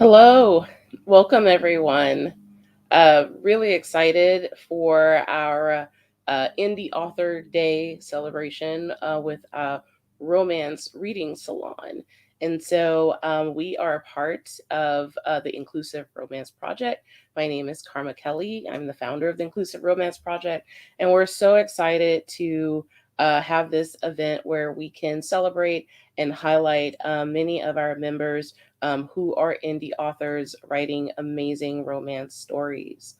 Hello, welcome everyone. Really excited for our Indie Author Day celebration with Romance Reading Salon. We are a part of the Inclusive Romance Project. My name is Karma Kelly. I'm the founder of the Inclusive Romance Project, and we're so excited to have this event where we can celebrate and highlight many of our members who are indie authors writing amazing romance stories.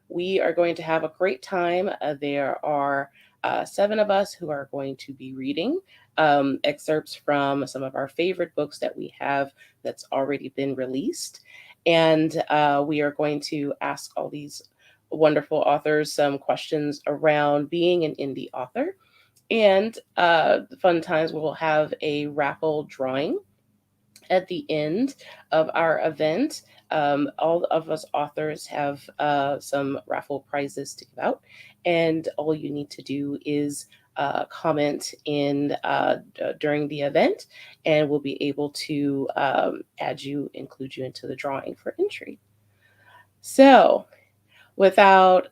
We are going to have a great time. There are seven of us who are going to be reading excerpts from some of our favorite books that we have that's already been released. And we are going to ask all these wonderful authors some questions around being an indie author. And fun times, we'll have a raffle drawing at the end of our event. All of us authors have some raffle prizes to give out, and all you need to do is comment during the event, and we'll be able to include you into the drawing for entry. So, without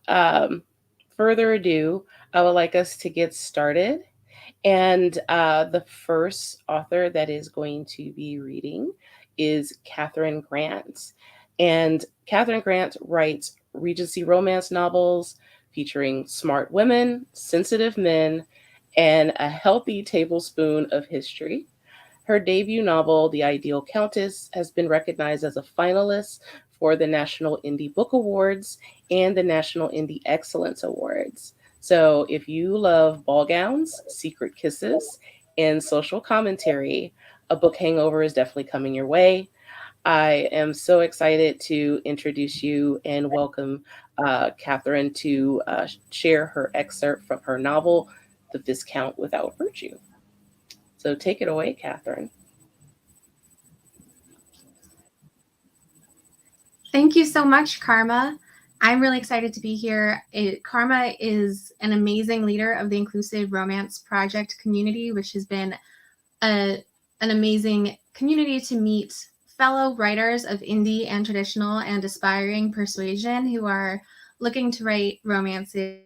further ado, I would like us to get started. And the first author that is going to be reading is Catherine Grant. And Catherine Grant writes Regency romance novels featuring smart women, sensitive men, and a healthy tablespoon of history. Her debut novel, The Ideal Countess, has been recognized as a finalist for the National Indie Book Awards and the National Indie Excellence Awards. So if you love ball gowns, secret kisses, and social commentary, a book hangover is definitely coming your way. I am so excited to introduce you and welcome Catherine to share her excerpt from her novel, The Viscount Without Virtue. So take it away, Catherine. Thank you so much, Karma. I'm really excited to be here. Karma is an amazing leader of the Inclusive Romance Project community, which has been an amazing community to meet fellow writers of indie and traditional and aspiring persuasion who are looking to write romances,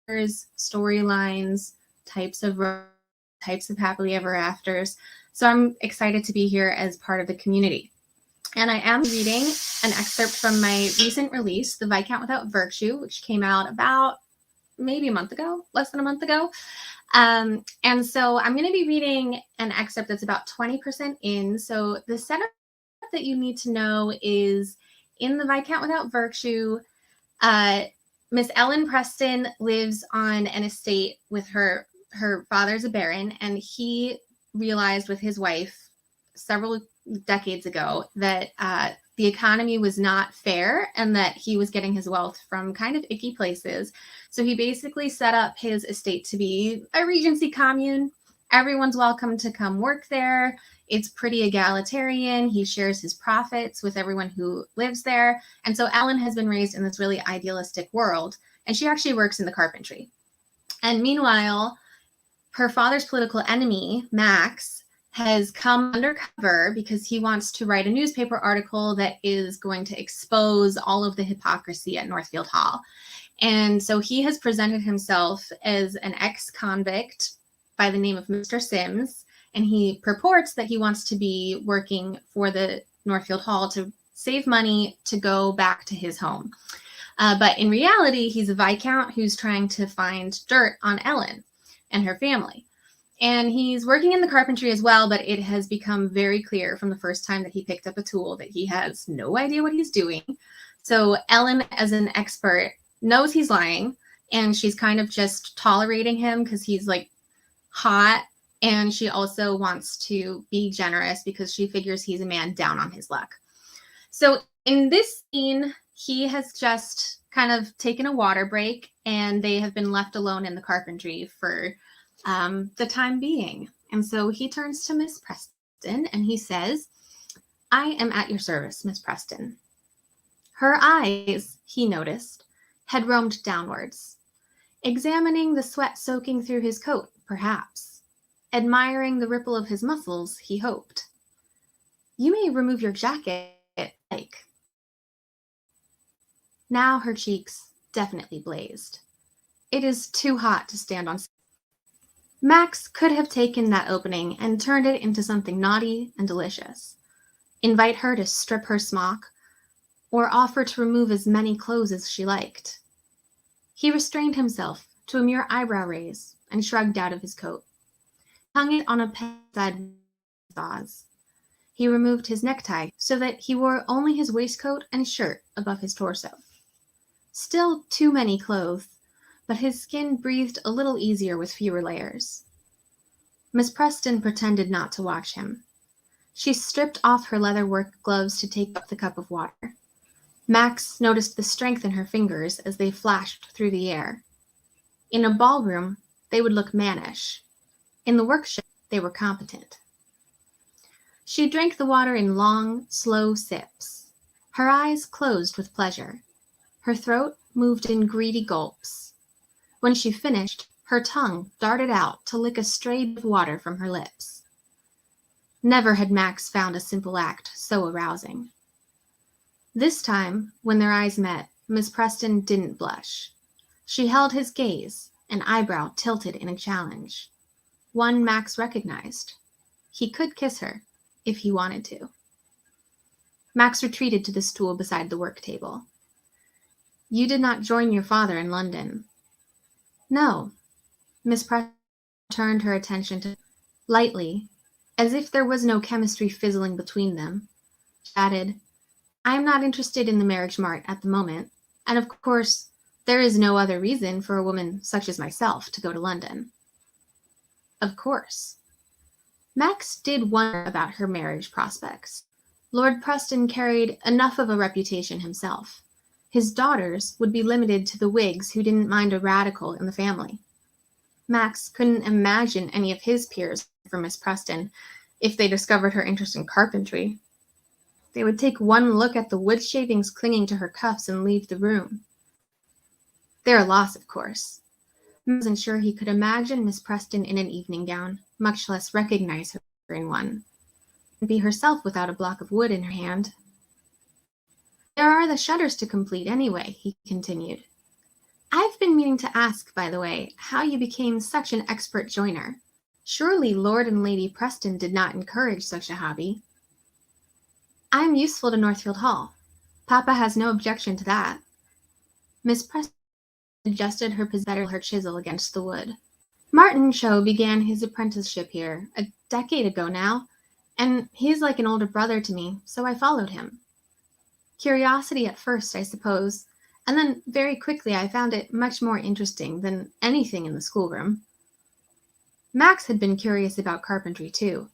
storylines, types of happily ever afters. So I'm excited to be here as part of the community. And I am reading an excerpt from my recent release, The Viscount Without Virtue, which came out about maybe a month ago, less than a month ago. And so I'm going to be reading an excerpt that's about 20% in. So the setup that you need to know is in The Viscount Without Virtue, Miss Ellen Preston lives on an estate with her father's a baron, and he realized with his wife several decades ago that the economy was not fair and that he was getting his wealth from kind of icky places. So he basically set up his estate to be a Regency commune. Everyone's welcome to come work there. It's pretty egalitarian. He shares his profits with everyone who lives there. And so Ellen has been raised in this really idealistic world, and she actually works in the carpentry. And meanwhile, her father's political enemy, Max, has come undercover because he wants to write a newspaper article that is going to expose all of the hypocrisy at Northfield Hall. And so he has presented himself as an ex-convict by the name of Mr. Sims, and he purports that he wants to be working for the Northfield Hall to save money to go back to his home. But in reality, he's a Viscount who's trying to find dirt on Ellen and her family. And he's working in the carpentry as well, but it has become very clear from the first time that he picked up a tool that he has no idea what he's doing. So Ellen, as an expert, knows he's lying, and she's kind of just tolerating him because he's like hot. And she also wants to be generous because she figures he's a man down on his luck. So in this scene, he has just kind of taken a water break, and they have been left alone in the carpentry for the time being. And so he turns to Miss Preston and he says, "I am at your service, Miss Preston." Her eyes, he noticed, had roamed downwards, examining the sweat soaking through his coat, perhaps, admiring the ripple of his muscles, he hoped. You may remove your jacket, like. Now her cheeks definitely blazed. It is too hot to stand on. Max could have taken that opening and turned it into something naughty and delicious. Invite her to strip her smock, or offer to remove as many clothes as she liked. He restrained himself to a mere eyebrow raise and shrugged out of his coat. Hung it on a peg beside Oz. He removed his necktie so that he wore only his waistcoat and shirt above his torso. Still too many clothes, but his skin breathed a little easier with fewer layers. Miss Preston pretended not to watch him. She stripped off her leather work gloves to take up the cup of water. Max noticed the strength in her fingers as they flashed through the air. In a ballroom, they would look mannish. In the workshop, they were competent. She drank the water in long, slow sips. Her eyes closed with pleasure. Her throat moved in greedy gulps. When she finished, her tongue darted out to lick a stray bit of water from her lips. Never had Max found a simple act so arousing. This time, when their eyes met, Miss Preston didn't blush. She held his gaze, an eyebrow tilted in a challenge. One Max recognized. He could kiss her, if he wanted to. Max retreated to the stool beside the work table. You did not join your father in London. No. Miss Preston turned her attention to lightly, as if there was no chemistry fizzling between them. She added, I am not interested in the marriage mart at the moment, and of course, there is no other reason for a woman such as myself to go to London. Of course. Max did wonder about her marriage prospects. Lord Preston carried enough of a reputation himself. His daughters would be limited to the Whigs who didn't mind a radical in the family. Max couldn't imagine any of his peers for Miss Preston if they discovered her interest in carpentry. They would take one look at the wood shavings clinging to her cuffs and leave the room. Their loss, of course. He wasn't sure he could imagine Miss Preston in an evening gown, much less recognize her in one, and be herself without a block of wood in her hand. There are the shutters to complete anyway, he continued. I've been meaning to ask, by the way, how you became such an expert joiner. Surely Lord and Lady Preston did not encourage such a hobby. I am useful to Northfield Hall. Papa has no objection to that. Miss Preston adjusted her her chisel against the wood. Martin Cho began his apprenticeship here a decade ago now, and he's like an older brother to me, so I followed him. Curiosity at first, I suppose, and then very quickly I found it much more interesting than anything in the schoolroom. Max had been curious about carpentry too.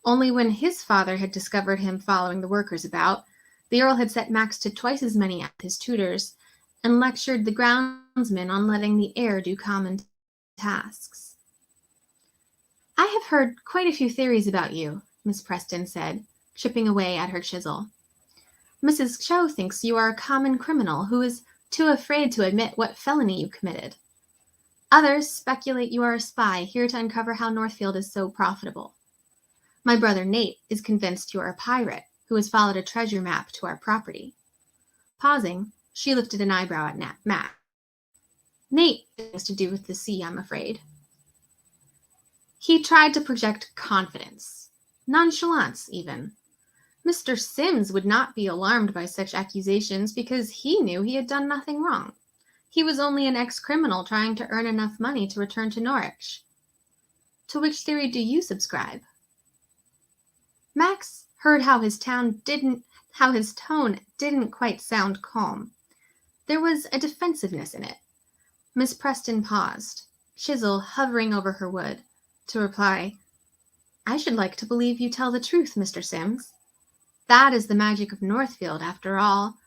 Only when his father had discovered him following the workers about, the Earl had set Max to twice as many as his tutors and lectured the groundsmen on letting the heir do common tasks. I have heard quite a few theories about you, Miss Preston said, chipping away at her chisel. Mrs. Cho thinks you are a common criminal who is too afraid to admit what felony you committed. Others speculate you are a spy here to uncover how Northfield is so profitable. My brother Nate is convinced you are a pirate who has followed a treasure map to our property. Pausing, she lifted an eyebrow at Matt. Nate has things to do with the sea, I'm afraid. He tried to project confidence, nonchalance even. Mr. Sims would not be alarmed by such accusations because he knew he had done nothing wrong. He was only an ex-criminal trying to earn enough money to return to Norwich. To which theory do you subscribe? Max heard how his tone didn't quite sound calm. There was a defensiveness in it. Miss Preston paused, chisel hovering over her wood, to reply, I should like to believe you tell the truth, Mr. Sims. That is the magic of Northfield, after all.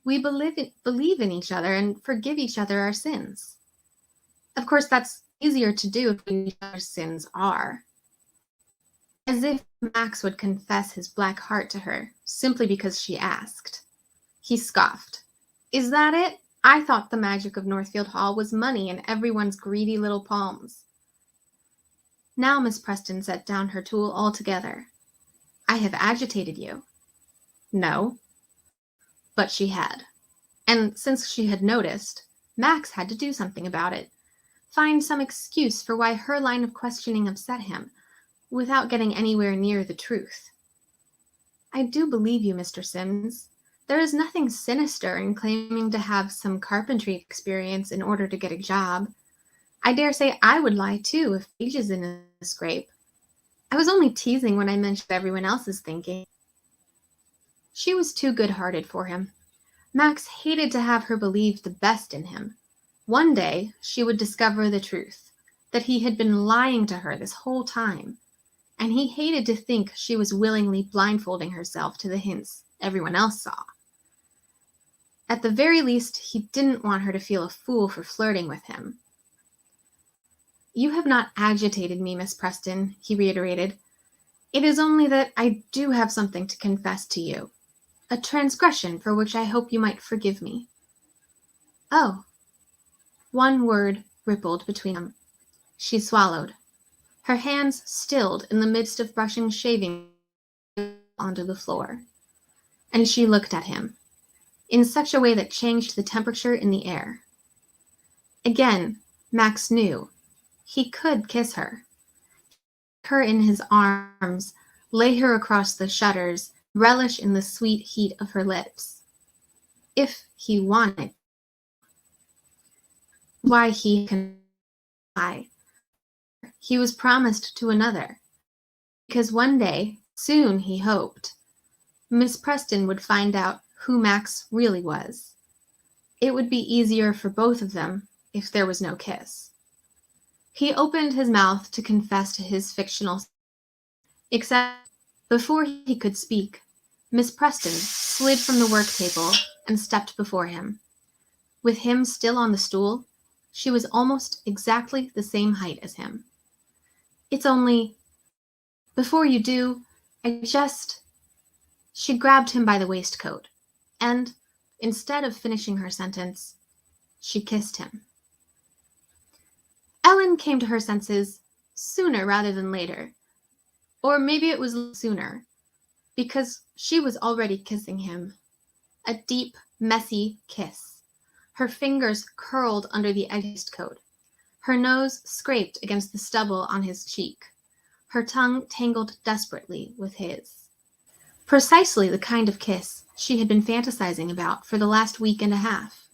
We believe in each other and forgive each other our sins. Of course, that's easier to do if we know what our sins are. As if Max would confess his black heart to her, simply because she asked. He scoffed. Is that it? I thought the magic of Northfield Hall was money in everyone's greedy little palms. Now Miss Preston set down her tool altogether. I have agitated you. No, but she had. And since she had noticed, Max had to do something about it. Find some excuse for why her line of questioning upset him, without getting anywhere near the truth. I do believe you, Mr. Sims. There is nothing sinister in claiming to have some carpentry experience in order to get a job. I dare say I would lie too if wages in a scrape. I was only teasing when I mentioned everyone else's thinking. She was too good-hearted for him. Max hated to have her believe the best in him. One day she would discover the truth, that he had been lying to her this whole time, and he hated to think she was willingly blindfolding herself to the hints everyone else saw. At the very least, he didn't want her to feel a fool for flirting with him. You have not agitated me, Miss Preston, he reiterated. It is only that I do have something to confess to you, a transgression for which I hope you might forgive me. Oh. One word rippled between them. She swallowed. Her hands stilled in the midst of brushing shaving onto the floor. And she looked at him, in such a way that changed the temperature in the air. Again, Max knew. He could kiss her. Her in his arms, lay her across the shutters, relish in the sweet heat of her lips. If he wanted. Why he can lie. He was promised to another. Because one day, soon he hoped, Miss Preston would find out who Max really was. It would be easier for both of them if there was no kiss. He opened his mouth to confess to his fictional, except before he could speak, Miss Preston slid from the work table and stepped before him. With him still on the stool, she was almost exactly the same height as him. It's only, before you do, She grabbed him by the waistcoat, and, instead of finishing her sentence, she kissed him. Ellen came to her senses sooner rather than later, or maybe it was sooner, because she was already kissing him. A deep, messy kiss. Her fingers curled under the waistcoat. Her nose scraped against the stubble on his cheek. Her tongue tangled desperately with his. Precisely the kind of kiss she had been fantasizing about for the last week and a half.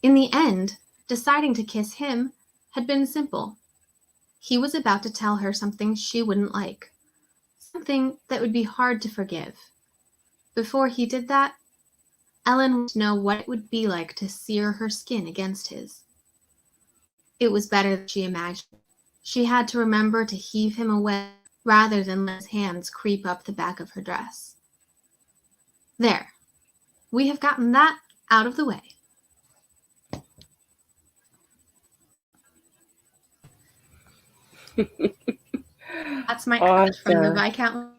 In the end, deciding to kiss him had been simple. He was about to tell her something she wouldn't like, something that would be hard to forgive. Before he did that, Ellen wanted to know what it would be like to sear her skin against his. It was better than she imagined. She had to remember to heave him away rather than let his hands creep up the back of her dress. There. We have gotten that out of the way. That's my quote from the Awesome. Viscount.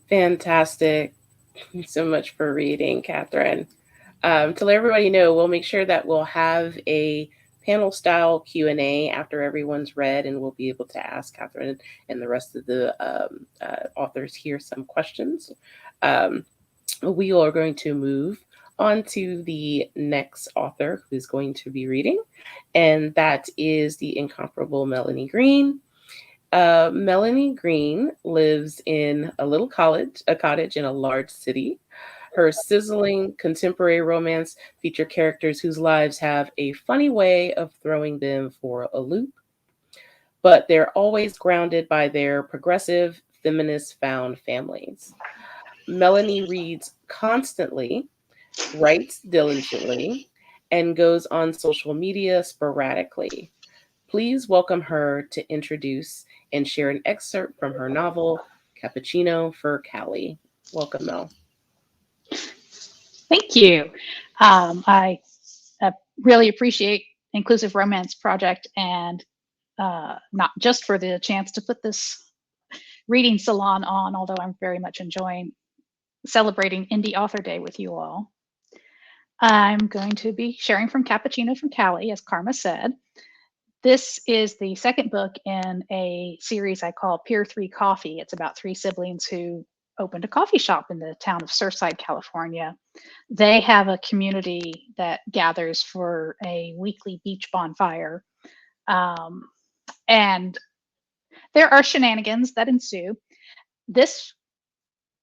Fantastic. Thank you so much for reading, Catherine. To let everybody know, we'll make sure that we'll have a panel style Q&A after everyone's read, and we'll be able to ask Catherine and the rest of the authors here some questions. We are going to move on to the next author who's going to be reading, and that is the incomparable Melanie Green. Melanie Green lives in a cottage in a large city. Her sizzling contemporary romance feature characters whose lives have a funny way of throwing them for a loop, but they're always grounded by their progressive feminist found families. Melanie reads constantly, writes diligently, and goes on social media sporadically. Please welcome her to introduce and share an excerpt from her novel, Cappuccino for Callie. Welcome, Mel. Thank you. I really appreciate Inclusive Romance Project, and not just for the chance to put this reading salon on, although I'm very much enjoying celebrating Indie Author Day with you all. I'm going to be sharing from Cappuccino from Callie, as Karma said. This is the second book in a series I call Pier 3 Coffee. It's about three siblings who opened a coffee shop in the town of Surfside, California. They have a community that gathers for a weekly beach bonfire. Um, and there are shenanigans that ensue. This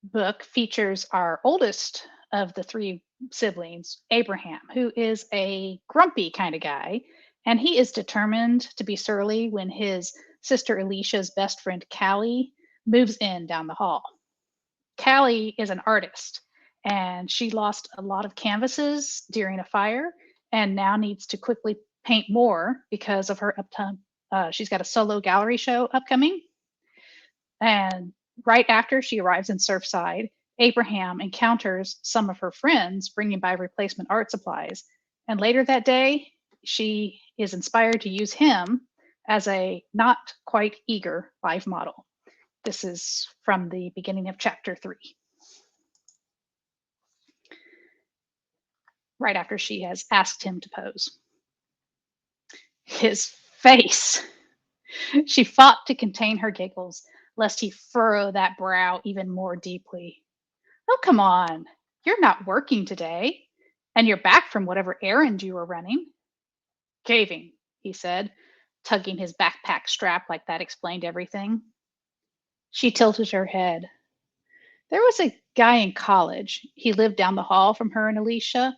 book features our oldest of the three siblings, Abraham, who is a grumpy kind of guy. And he is determined to be surly when his sister Alicia's best friend, Callie, moves in down the hall. Callie is an artist and she lost a lot of canvases during a fire and now needs to quickly paint more because of her uptime. She's got a solo gallery show upcoming. And right after she arrives in Surfside, Abraham encounters some of her friends bringing by replacement art supplies. And later that day, she is inspired to use him as a not quite eager live model. This is from the beginning of chapter 3. Right after she has asked him to pose. His face. She fought to contain her giggles, lest he furrow that brow even more deeply. Oh, come on. You're not working today, and you're back from whatever errand you were running. Caving, he said, tugging his backpack strap like that explained everything. She tilted her head. There was a guy in college, he lived down the hall from her and Alicia,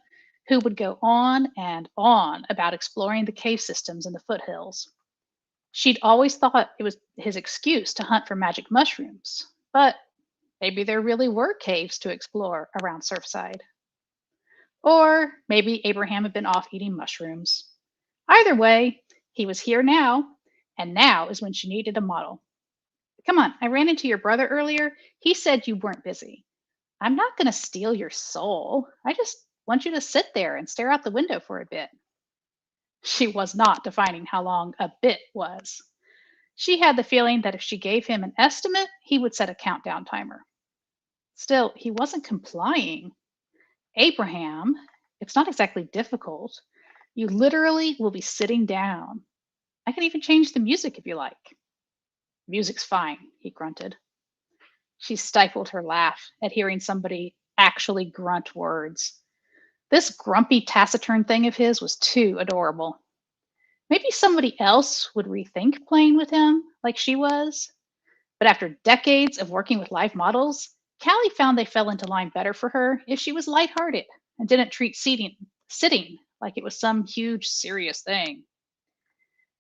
who would go on and on about exploring the cave systems in the foothills. She'd always thought it was his excuse to hunt for magic mushrooms, but maybe there really were caves to explore around Surfside. Or maybe Abraham had been off eating mushrooms. Either way, he was here now, and now is when she needed a model. Come on, I ran into your brother earlier. He said you weren't busy. I'm not going to steal your soul. I just want you to sit there and stare out the window for a bit. She was not defining how long a bit was. She had the feeling that if she gave him an estimate, he would set a countdown timer. Still, he wasn't complying. Abraham, it's not exactly difficult. You literally will be sitting down. I can even change the music if you like. Music's fine, he grunted. She stifled her laugh at hearing somebody actually grunt words. This grumpy, taciturn thing of his was too adorable. Maybe somebody else would rethink playing with him like she was. But after decades of working with live models, Callie found they fell into line better for her if she was lighthearted and didn't treat sitting like it was some huge, serious thing.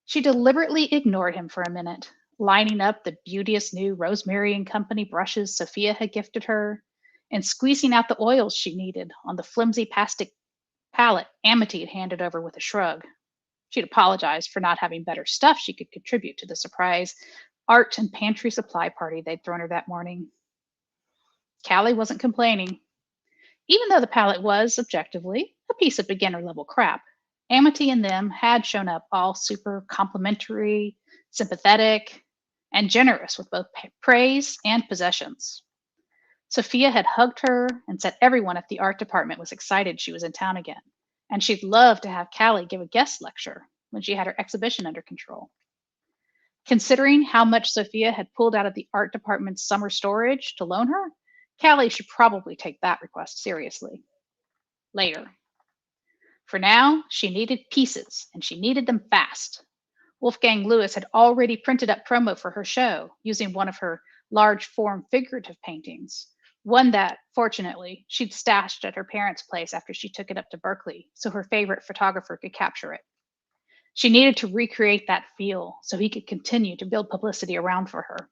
She deliberately ignored him for a minute, lining up the beauteous new Rosemary and Company brushes Sophia had gifted her, and squeezing out the oils she needed on the flimsy plastic palette Amity had handed over with a shrug. She'd apologized for not having better stuff she could contribute to the surprise art and pantry supply party they'd thrown her that morning. Callie wasn't complaining. Even though the palette was, objectively, a piece of beginner-level crap, Amity and them had shown up all super complimentary, sympathetic, and generous with both praise and possessions. Sophia had hugged her and said everyone at the art department was excited she was in town again, and she'd love to have Callie give a guest lecture when she had her exhibition under control. Considering how much Sophia had pulled out of the art department's summer storage to loan her, Callie should probably take that request seriously. Later. For now, she needed pieces, and she needed them fast. Wolfgang Lewis had already printed up promo for her show using one of her large form figurative paintings, one that, fortunately, she'd stashed at her parents' place after she took it up to Berkeley so her favorite photographer could capture it. She needed to recreate that feel so he could continue to build publicity around for her.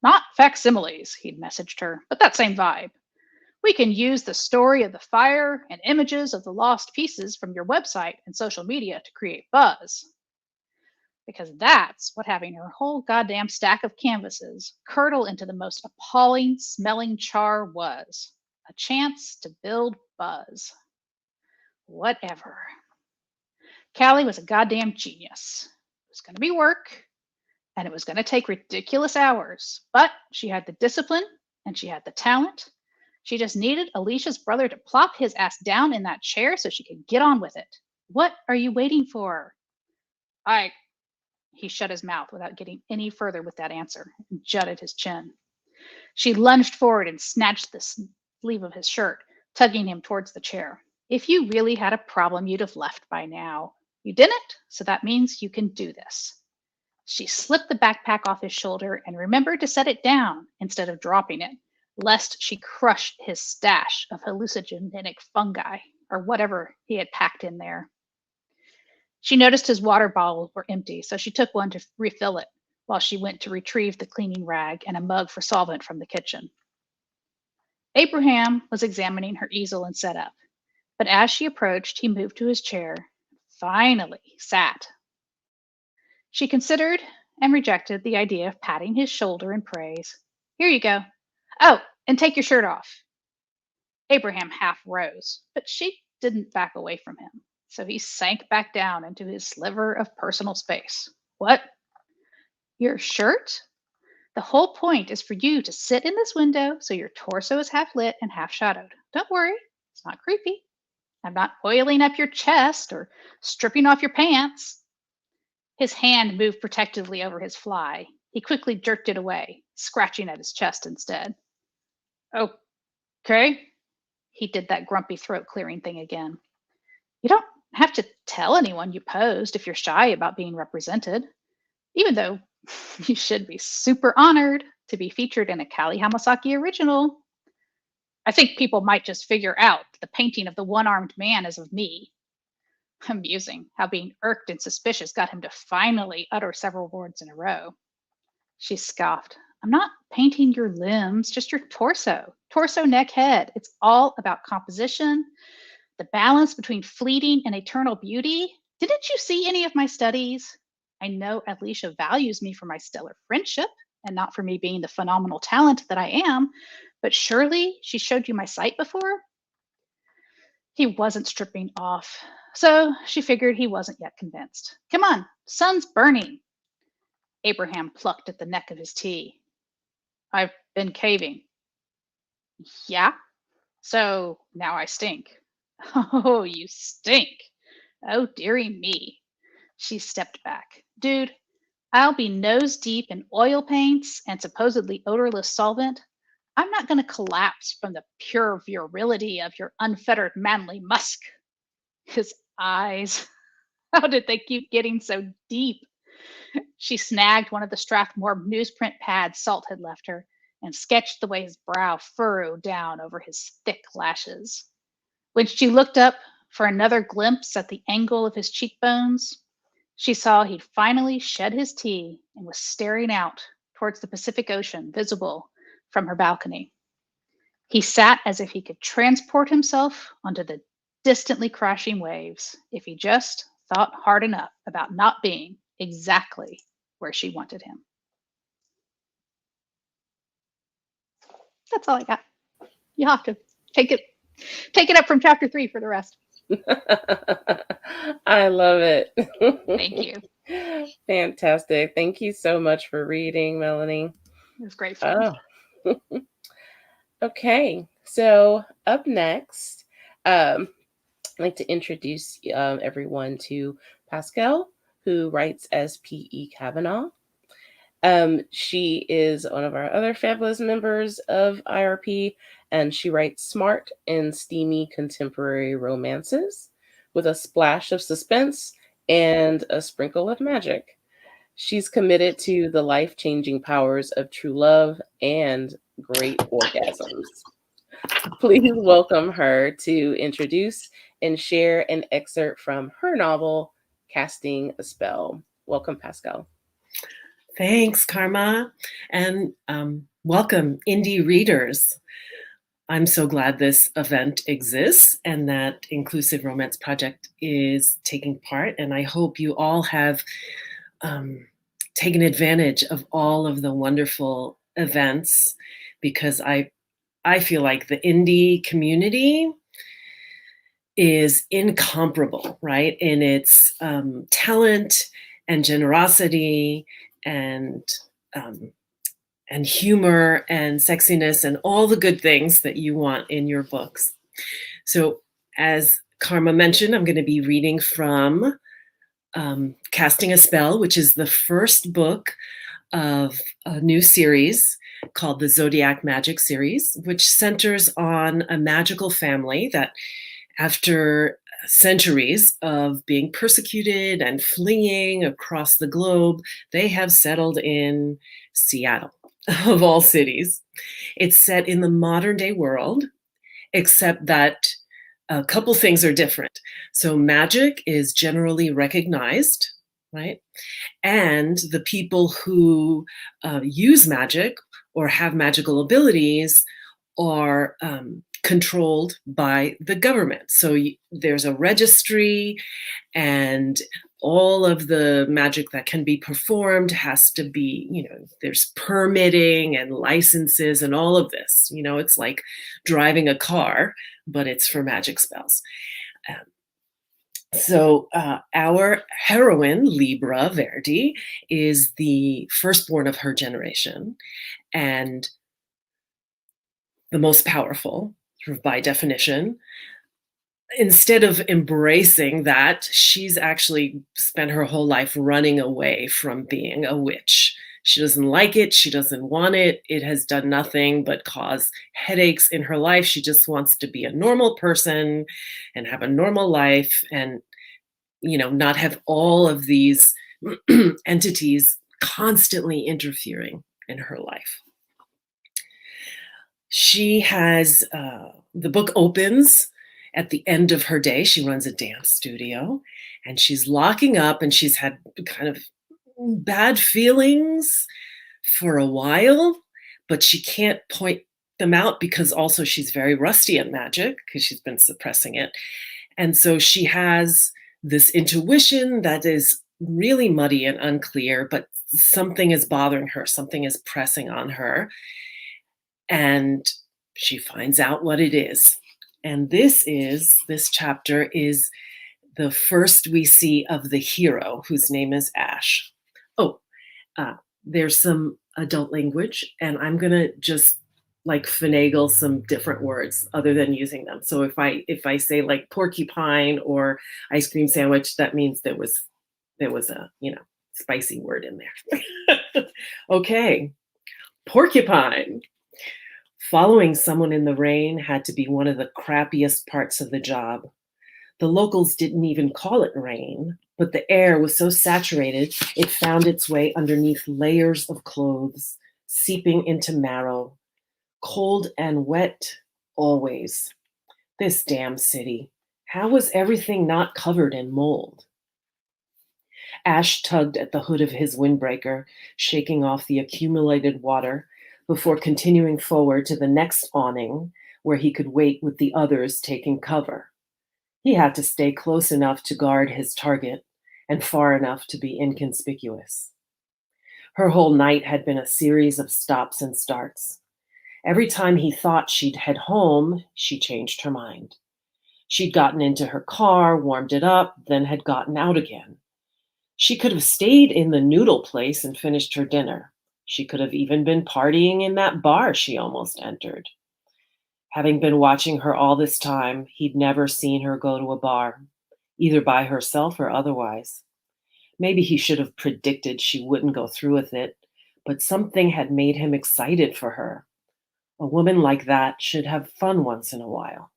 Not facsimiles, he'd messaged her, but that same vibe. We can use the story of the fire and images of the lost pieces from your website and social media to create buzz. Because that's what having her whole goddamn stack of canvases curdle into the most appalling smelling char was. A chance to build buzz. Whatever. Callie was a goddamn genius. It was going to be work, and it was going to take ridiculous hours, but she had the discipline and she had the talent. She just needed Alicia's brother to plop his ass down in that chair so she could get on with it. What are you waiting for? I He shut his mouth without getting any further with that answer and jutted his chin. She lunged forward and snatched the sleeve of his shirt, tugging him towards the chair. If you really had a problem, you'd have left by now. You didn't, so that means you can do this. She slipped the backpack off his shoulder and remembered to set it down instead of dropping it, lest she crush his stash of hallucinogenic fungi or whatever he had packed in there. She noticed his water bottles were empty, so she took one to refill it while she went to retrieve the cleaning rag and a mug for solvent from the kitchen. Abraham was examining her easel and setup, but as she approached, he moved to his chair, finally sat. She considered and rejected the idea of patting his shoulder in praise. Here you go. Oh, and take your shirt off. Abraham half rose, but she didn't back away from him, so he sank back down into his sliver of personal space. What? Your shirt? The whole point is for you to sit in this window so your torso is half lit and half shadowed. Don't worry, it's not creepy. I'm not oiling up your chest or stripping off your pants. His hand moved protectively over his fly. He quickly jerked it away, scratching at his chest instead. Okay. He did that grumpy throat clearing thing again. You don't have to tell anyone you posed if you're shy about being represented, even though you should be super honored to be featured in a Kali Hamasaki original. I think people might just figure out the painting of the one-armed man is of me. Amusing how being irked and suspicious got him to finally utter several words in a row. She scoffed. I'm not painting your limbs, just your torso. Torso, neck, head. It's all about composition, the balance between fleeting and eternal beauty. Didn't you see any of my studies? I know Alicia values me for my stellar friendship and not for me being the phenomenal talent that I am, but surely she showed you my site before? He wasn't stripping off, so she figured he wasn't yet convinced. Come on, sun's burning. Abraham plucked at the neck of his tee. I've been caving. Yeah? So now I stink. Oh, you stink. Oh, dearie me. She stepped back. Dude, I'll be nose deep in oil paints and supposedly odorless solvent. I'm not going to collapse from the pure virility of your unfettered manly musk. His eyes. How did they keep getting so deep? She snagged one of the Strathmore newsprint pads Salt had left her and sketched the way his brow furrowed down over his thick lashes. When she looked up for another glimpse at the angle of his cheekbones, she saw he'd finally shed his tee and was staring out towards the Pacific Ocean, visible from her balcony. He sat as if he could transport himself onto the distantly crashing waves if he just thought hard enough about not being exactly where she wanted him. That's all I got. You'll have to take it up from chapter 3 for the rest. I love it. Thank you. Fantastic. Thank you so much for reading, Melanie. It was great fun. Oh. Okay, so up next, I'd like to introduce everyone to Pascal, who writes as P.E. Kavanaugh. She is one of our other fabulous members of IRP, and she writes smart and steamy contemporary romances with a splash of suspense and a sprinkle of magic. She's committed to the life-changing powers of true love and great orgasms. Please welcome her to introduce and share an excerpt from her novel, Casting a Spell. Welcome, Pascal. Thanks, Karma, and welcome, indie readers. I'm so glad this event exists and that Inclusive Romance Project is taking part, and I hope you all have taken advantage of all of the wonderful events, because I feel like the indie community is incomparable, right? In its talent and generosity and humor and sexiness and all the good things that you want in your books. So as Karma mentioned, I'm going to be reading from Casting a Spell, which is the first book of a new series called the Zodiac Magic series, which centers on a magical family that, after centuries of being persecuted and fleeing across the globe, they have settled in Seattle, of all cities. It's set in the modern day world, except that a couple things are different. So magic is generally recognized, right? And the people who use magic or have magical abilities are controlled by the government. So there's a registry, and all of the magic that can be performed has to be, there's permitting and licenses and all of this. It's like driving a car, but it's for magic spells. So our heroine, Libra Verdi, is the firstborn of her generation and the most powerful, sort of by definition. Instead of embracing that, she's actually spent her whole life running away from being a witch. She doesn't like it. She doesn't want it. It has done nothing but cause headaches in her life. She just wants to be a normal person and have a normal life and, not have all of these entities constantly interfering in her life. She has, the book opens at the end of her day. She runs a dance studio and she's locking up, and she's had kind of bad feelings for a while, but she can't point them out because also she's very rusty at magic because she's been suppressing it. And so she has this intuition that is really muddy and unclear, but something is bothering her, something is pressing on her, and she finds out what it is. And this chapter is the first we see of the hero, whose name is Ash. There's some adult language, and I'm gonna just like finagle some different words other than using them. So if I say like porcupine or ice cream sandwich, that means there was a spicy word in there. Okay, porcupine. Following someone in the rain had to be one of the crappiest parts of the job. The locals didn't even call it rain, but the air was so saturated it found its way underneath layers of clothes, seeping into marrow. Cold and wet, always. This damn city. How was everything not covered in mold? Ash tugged at the hood of his windbreaker, shaking off the accumulated water, before continuing forward to the next awning, where he could wait with the others taking cover. He had to stay close enough to guard his target and far enough to be inconspicuous. Her whole night had been a series of stops and starts. Every time he thought she'd head home, she changed her mind. She'd gotten into her car, warmed it up, then had gotten out again. She could have stayed in the noodle place and finished her dinner. She could have even been partying in that bar she almost entered. Having been watching her all this time, he'd never seen her go to a bar, either by herself or otherwise. Maybe he should have predicted she wouldn't go through with it, but something had made him excited for her. A woman like that should have fun once in a while.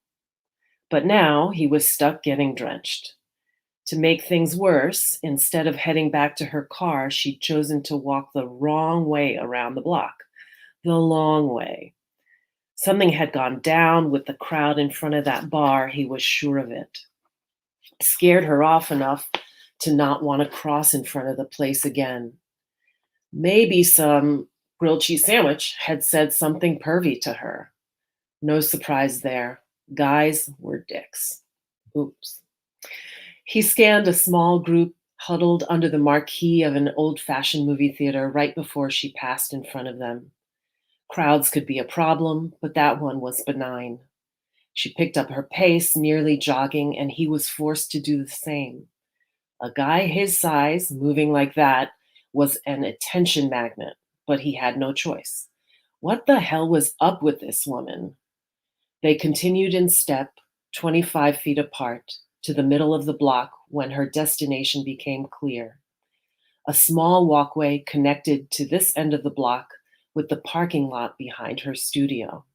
But now he was stuck getting drenched. To make things worse, instead of heading back to her car, she'd chosen to walk the wrong way around the block. The long way. Something had gone down with the crowd in front of that bar, he was sure of it. Scared her off enough to not want to cross in front of the place again. Maybe some grilled cheese sandwich had said something pervy to her. No surprise there. Guys were dicks. Oops. He scanned a small group huddled under the marquee of an old-fashioned movie theater right before she passed in front of them. Crowds could be a problem, but that one was benign. She picked up her pace, nearly jogging, and he was forced to do the same. A guy his size, moving like that, was an attention magnet, but he had no choice. What the hell was up with this woman? They continued in step, 25 feet apart, to the middle of the block when her destination became clear. A small walkway connected to this end of the block with the parking lot behind her studio.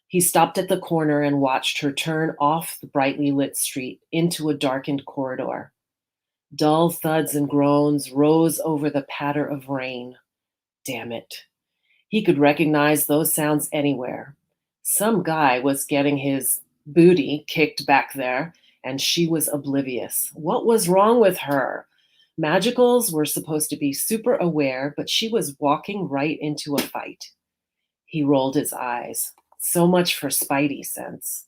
He stopped at the corner and watched her turn off the brightly lit street into a darkened corridor. Dull thuds and groans rose over the patter of rain. Damn it. He could recognize those sounds anywhere. Some guy was getting his booty kicked back there, and she was oblivious. What was wrong with her? Magicals were supposed to be super aware, but she was walking right into a fight. He rolled his eyes. So much for Spidey sense.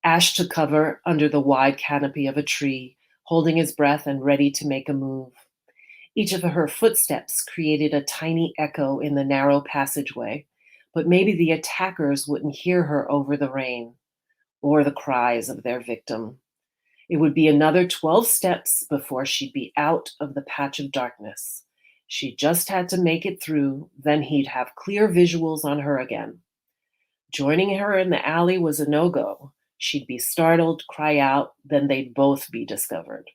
Ash took cover under the wide canopy of a tree, holding his breath and ready to make a move. Each of her footsteps created a tiny echo in the narrow passageway, but maybe the attackers wouldn't hear her over the rain or the cries of their victim. It would be another 12 steps before she'd be out of the patch of darkness. She just had to make it through, then he'd have clear visuals on her again. Joining her in the alley was a no-go. She'd be startled, cry out, then they'd both be discovered.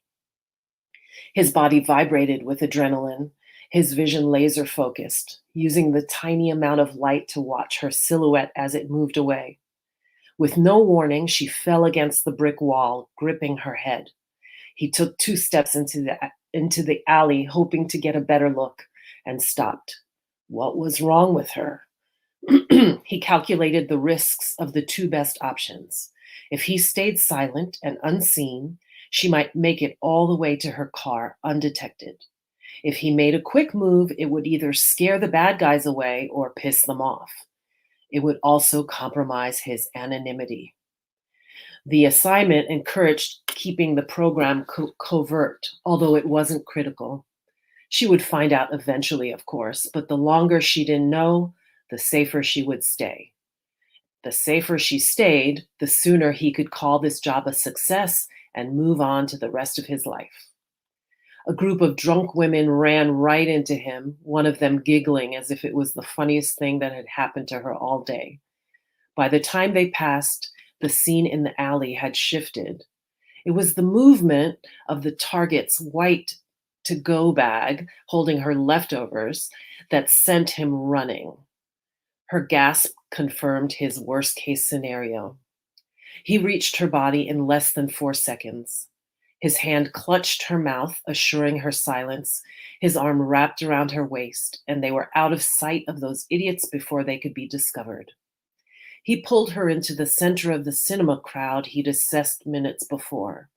His body vibrated with adrenaline, his vision laser focused, using the tiny amount of light to watch her silhouette as it moved away. With no warning, she fell against the brick wall, gripping her head. He took 2 steps into the alley, hoping to get a better look, and stopped. What was wrong with her? He calculated the risks of the 2 best options. If he stayed silent and unseen, she might make it all the way to her car undetected. If he made a quick move, it would either scare the bad guys away or piss them off. It would also compromise his anonymity. The assignment encouraged keeping the program covert, although it wasn't critical. She would find out eventually, of course, but the longer she didn't know, the safer she would stay. The safer she stayed, the sooner he could call this job a success and move on to the rest of his life. A group of drunk women ran right into him, one of them giggling as if it was the funniest thing that had happened to her all day. By the time they passed, the scene in the alley had shifted. It was the movement of the target's white to-go bag holding her leftovers that sent him running. Her gasp confirmed his worst-case scenario. He reached her body in less than 4 seconds. His hand clutched her mouth, assuring her silence. His arm wrapped around her waist, and they were out of sight of those idiots before they could be discovered. He pulled her into the center of the cinema crowd he'd assessed minutes before.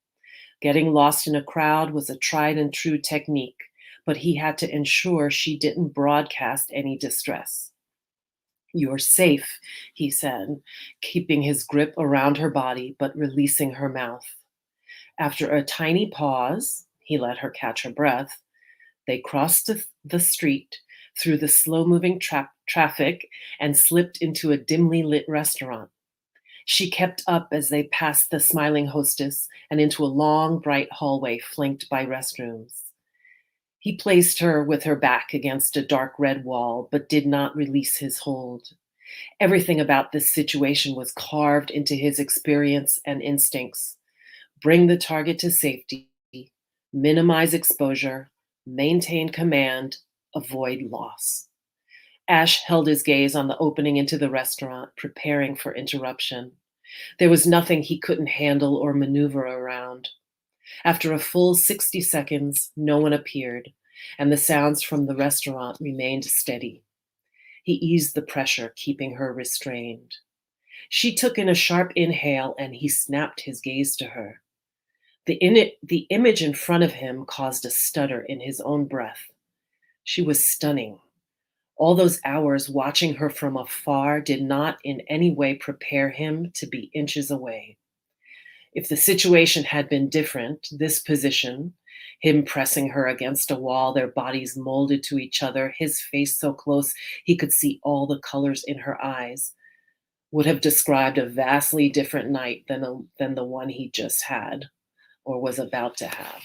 Getting lost in a crowd was a tried and true technique, but he had to ensure she didn't broadcast any distress. "You're safe," he said, keeping his grip around her body but releasing her mouth. After a tiny pause, he let her catch her breath. They crossed the street through the slow-moving traffic and slipped into a dimly lit restaurant. She kept up as they passed the smiling hostess and into a long, bright hallway flanked by restrooms. He placed her with her back against a dark red wall, but did not release his hold. Everything about this situation was carved into his experience and instincts. Bring the target to safety, minimize exposure, maintain command, avoid loss. Ash held his gaze on the opening into the restaurant, preparing for interruption. There was nothing he couldn't handle or maneuver around. After a full 60 seconds, no one appeared, and the sounds from the restaurant remained steady. He eased the pressure, keeping her restrained. She took in a sharp inhale, and he snapped his gaze to her. The image in front of him caused a stutter in his own breath. She was stunning. All those hours watching her from afar did not in any way prepare him to be inches away. If the situation had been different, this position, him pressing her against a wall, their bodies molded to each other, his face so close he could see all the colors in her eyes, would have described a vastly different night than the one he just had or was about to have.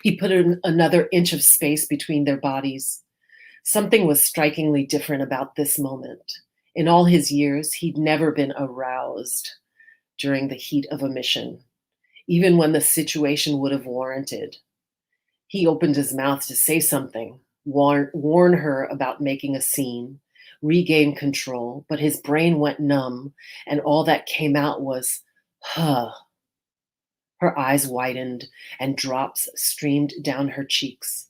He put another inch of space between their bodies. Something was strikingly different about this moment. In all his years, he'd never been aroused. during the heat of a mission, even when the situation would have warranted. He opened his mouth to say something, warn her about making a scene, regain control, but his brain went numb, and all that came out was, huh. Her eyes widened, and drops streamed down her cheeks.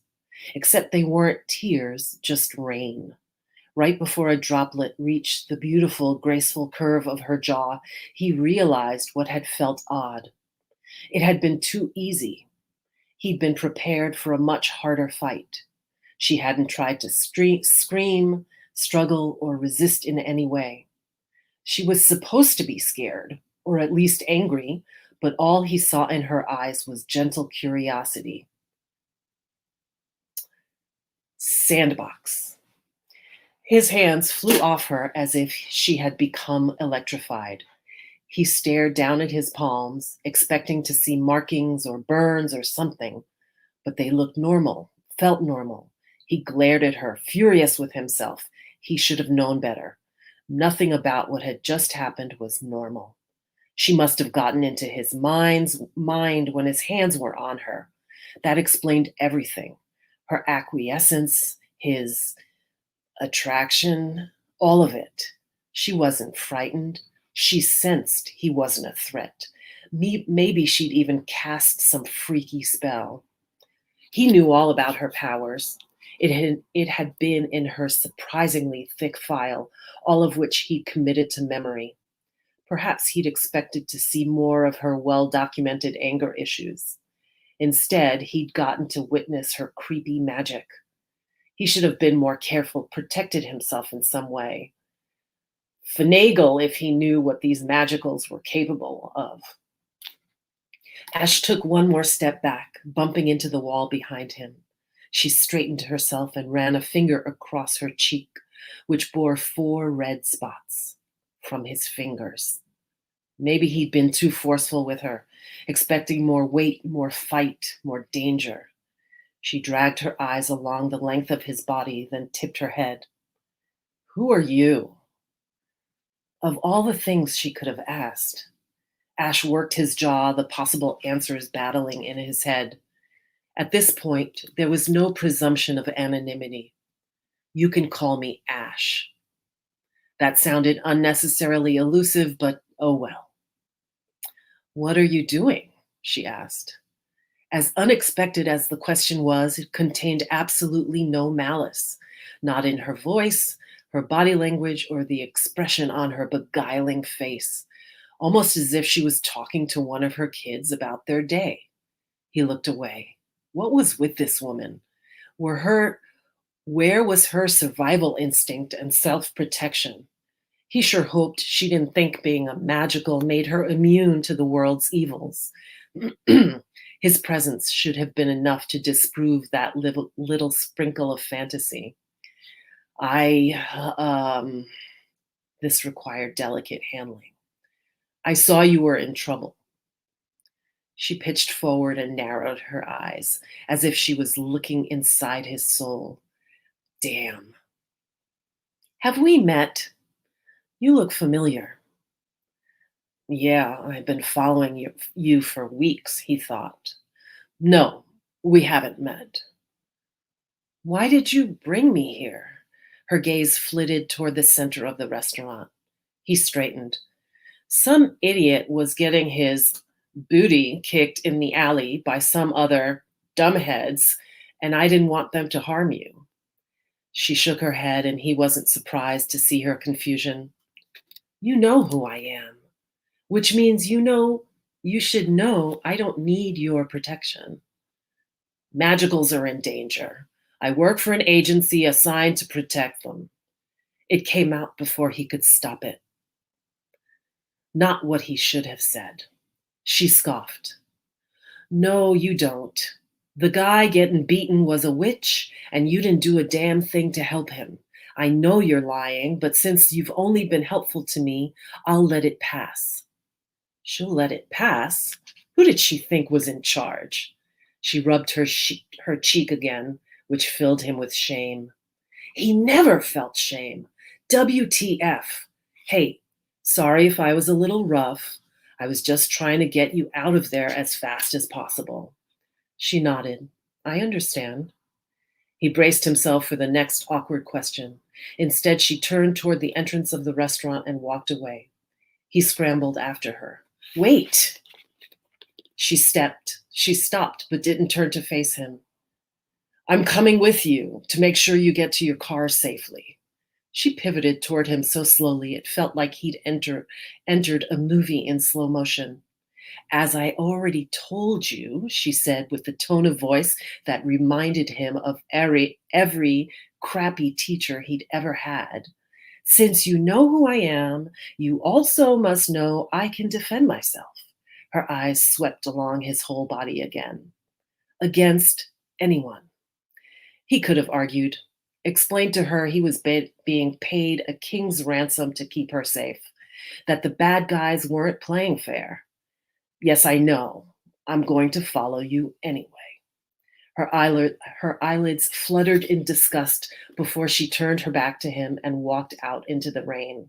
Except they weren't tears, just rain. Right before a droplet reached the beautiful, graceful curve of her jaw, he realized what had felt odd. It had been too easy. He'd been prepared for a much harder fight. She hadn't tried to scream, struggle, or resist in any way. She was supposed to be scared, or at least angry, but all he saw in her eyes was gentle curiosity. Sandbox. His hands flew off her as if she had become electrified. He stared down at his palms, expecting to see markings or burns or something, but they looked normal, felt normal. He glared at her, furious with himself. He should have known better. Nothing about what had just happened was normal. She must have gotten into his mind when his hands were on her. That explained everything. Her acquiescence, his attraction, all of it. She wasn't frightened. She sensed he wasn't a threat. Maybe she'd even cast some freaky spell. He knew all about her powers. It had been in her surprisingly thick file, all of which he'd committed to memory. Perhaps he'd expected to see more of her well-documented anger issues. Instead, he'd gotten to witness her creepy magic. He should have been more careful, protected himself in some way. Finagle if he knew what these magicals were capable of. Ash took one more step back, bumping into the wall behind him. She straightened herself and ran a finger across her cheek, which bore 4 red spots from his fingers. Maybe he'd been too forceful with her, expecting more weight, more fight, more danger. She dragged her eyes along the length of his body, then tipped her head. Who are you? Of all the things she could have asked, Ash worked his jaw, the possible answers battling in his head. At this point, there was no presumption of anonymity. You can call me Ash. That sounded unnecessarily elusive, but oh well. What are you doing? She asked. As unexpected as the question was, it contained absolutely no malice, not in her voice, her body language, or the expression on her beguiling face, almost as if she was talking to one of her kids about their day. He looked away. What was with this woman? Where was her survival instinct and self-protection? He sure hoped she didn't think being a magical made her immune to the world's evils. His presence should have been enough to disprove that little sprinkle of fantasy. This required delicate handling. I saw you were in trouble. She pitched forward and narrowed her eyes, as if she was looking inside his soul. Damn. Have we met? You look familiar. Yeah, I've been following you for weeks, he thought. No, we haven't met. Why did you bring me here? Her gaze flitted toward the center of the restaurant. He straightened. Some idiot was getting his booty kicked in the alley by some other dumbheads, and I didn't want them to harm you. She shook her head, and he wasn't surprised to see her confusion. You know who I am, which means you should know I don't need your protection. Magicals are in danger. I work for an agency assigned to protect them. It came out before he could stop it. Not what he should have said. She scoffed. No, you don't. The guy getting beaten was a witch, and you didn't do a damn thing to help him. I know you're lying, but since you've only been helpful to me, I'll let it pass. She'll let it pass? Who did she think was in charge? She rubbed her cheek again, which filled him with shame. He never felt shame. WTF. Hey, sorry if I was a little rough. I was just trying to get you out of there as fast as possible. She nodded. I understand. He braced himself for the next awkward question. Instead, she turned toward the entrance of the restaurant and walked away. He scrambled after her. Wait! She stopped, but didn't turn to face him. I'm coming with you to make sure you get to your car safely. She pivoted toward him so slowly it felt like he'd entered a movie in slow motion. As I already told you, she said with the tone of voice that reminded him of every crappy teacher he'd ever had. Since you know who I am, you also must know I can defend myself. Her eyes swept along his whole body again. Against anyone. He could have argued, explained to her he was being paid a king's ransom to keep her safe, that the bad guys weren't playing fair. Yes, I know. I'm going to follow you anyway. Her eyelids fluttered in disgust before she turned her back to him and walked out into the rain.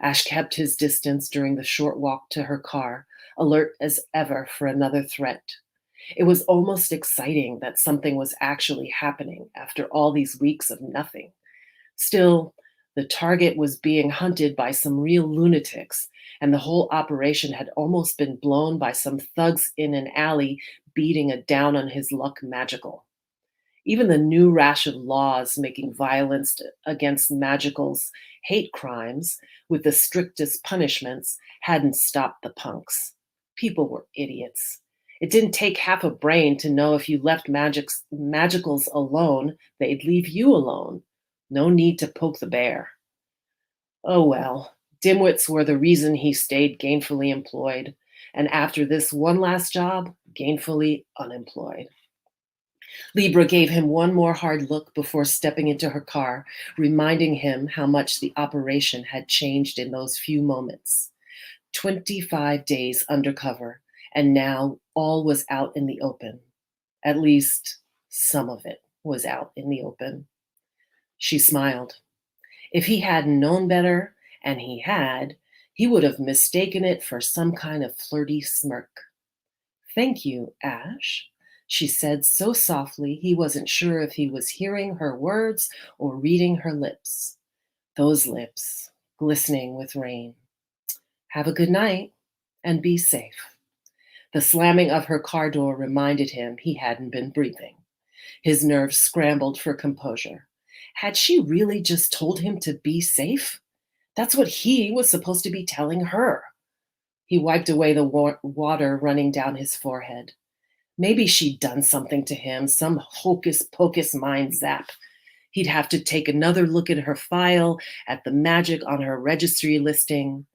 Ash kept his distance during the short walk to her car, alert as ever for another threat. It was almost exciting that something was actually happening after all these weeks of nothing. Still, the target was being hunted by some real lunatics, and the whole operation had almost been blown by some thugs in an alley beating a down on his luck magical. Even the new rash of laws making violence against magicals hate crimes with the strictest punishments hadn't stopped the punks. People were idiots. It didn't take half a brain to know if you left magicals alone, they'd leave you alone. No need to poke the bear. Oh well, dimwits were the reason he stayed gainfully employed, and after this one last job, gainfully unemployed. Libra gave him one more hard look before stepping into her car, reminding him how much the operation had changed in those few moments. 25 days undercover, and now all was out in the open. At least some of it was out in the open. She smiled. If he hadn't known better, and he had, he would have mistaken it for some kind of flirty smirk. Thank you, Ash, she said so softly he wasn't sure if he was hearing her words or reading her lips. Those lips, glistening with rain. Have a good night, and be safe. The slamming of her car door reminded him he hadn't been breathing. His nerves scrambled for composure. Had she really just told him to be safe? That's what he was supposed to be telling her. He wiped away the water running down his forehead. Maybe she'd done something to him, some hocus-pocus mind zap. He'd have to take another look at her file, at the magic on her registry listing.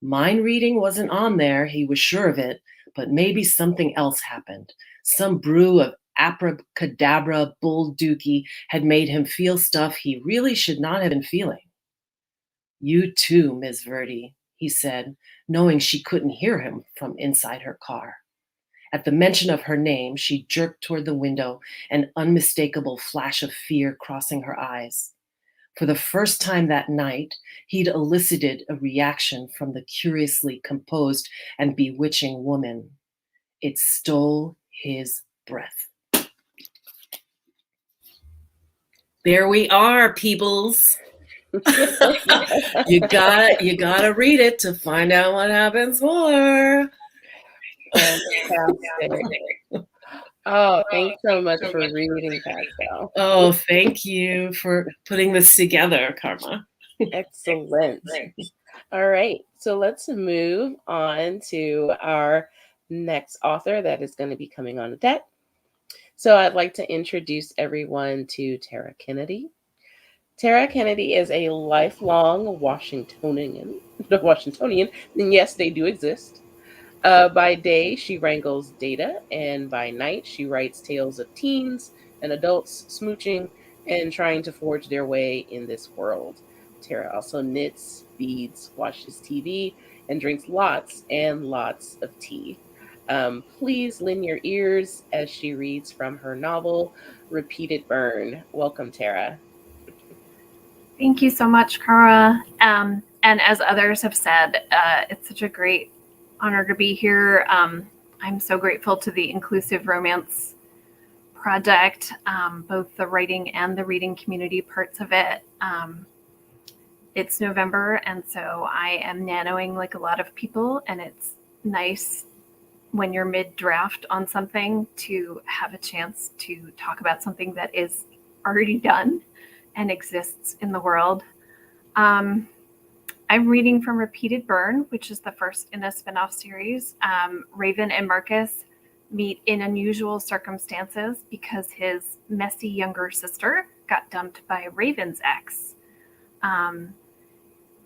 Mind reading wasn't on there, he was sure of it, but maybe something else happened. Some brew of abracadabra bull dookie had made him feel stuff he really should not have been feeling. You too, Ms. Verdi, he said, knowing she couldn't hear him from inside her car. At the mention of her name, she jerked toward the window, an unmistakable flash of fear crossing her eyes. For the first time that night, he'd elicited a reaction from the curiously composed and bewitching woman. It stole his breath. There we are, peoples. You gotta read it to find out what happens more. Fantastic. Oh, thanks so much for reading that, though. Oh, thank you for putting this together, Karma. Excellent. All right, so let's move on to our next author that is going to be coming on the deck. So I'd like to introduce everyone to Tara Kennedy. Tara Kennedy is a lifelong Washingtonian, and yes, they do exist. By day, she wrangles data, and by night, she writes tales of teens and adults smooching and trying to forge their way in this world. Tara also knits, beads, watches TV, and drinks lots and lots of tea. Please lend your ears as she reads from her novel, Repeated Burn. Welcome, Tara. Thank you so much, Kara. And as others have said, it's such a great honor to be here. I'm so grateful to the Inclusive Romance Project, both the writing and the reading community parts of it. It's November, and so I am nanoing like a lot of people, and it's nice when you're mid-draft on something to have a chance to talk about something that is already done and exists in the world. I'm reading from Repeated Burn, which is the first in a spinoff series. Raven and Marcus meet in unusual circumstances because his messy younger sister got dumped by Raven's ex.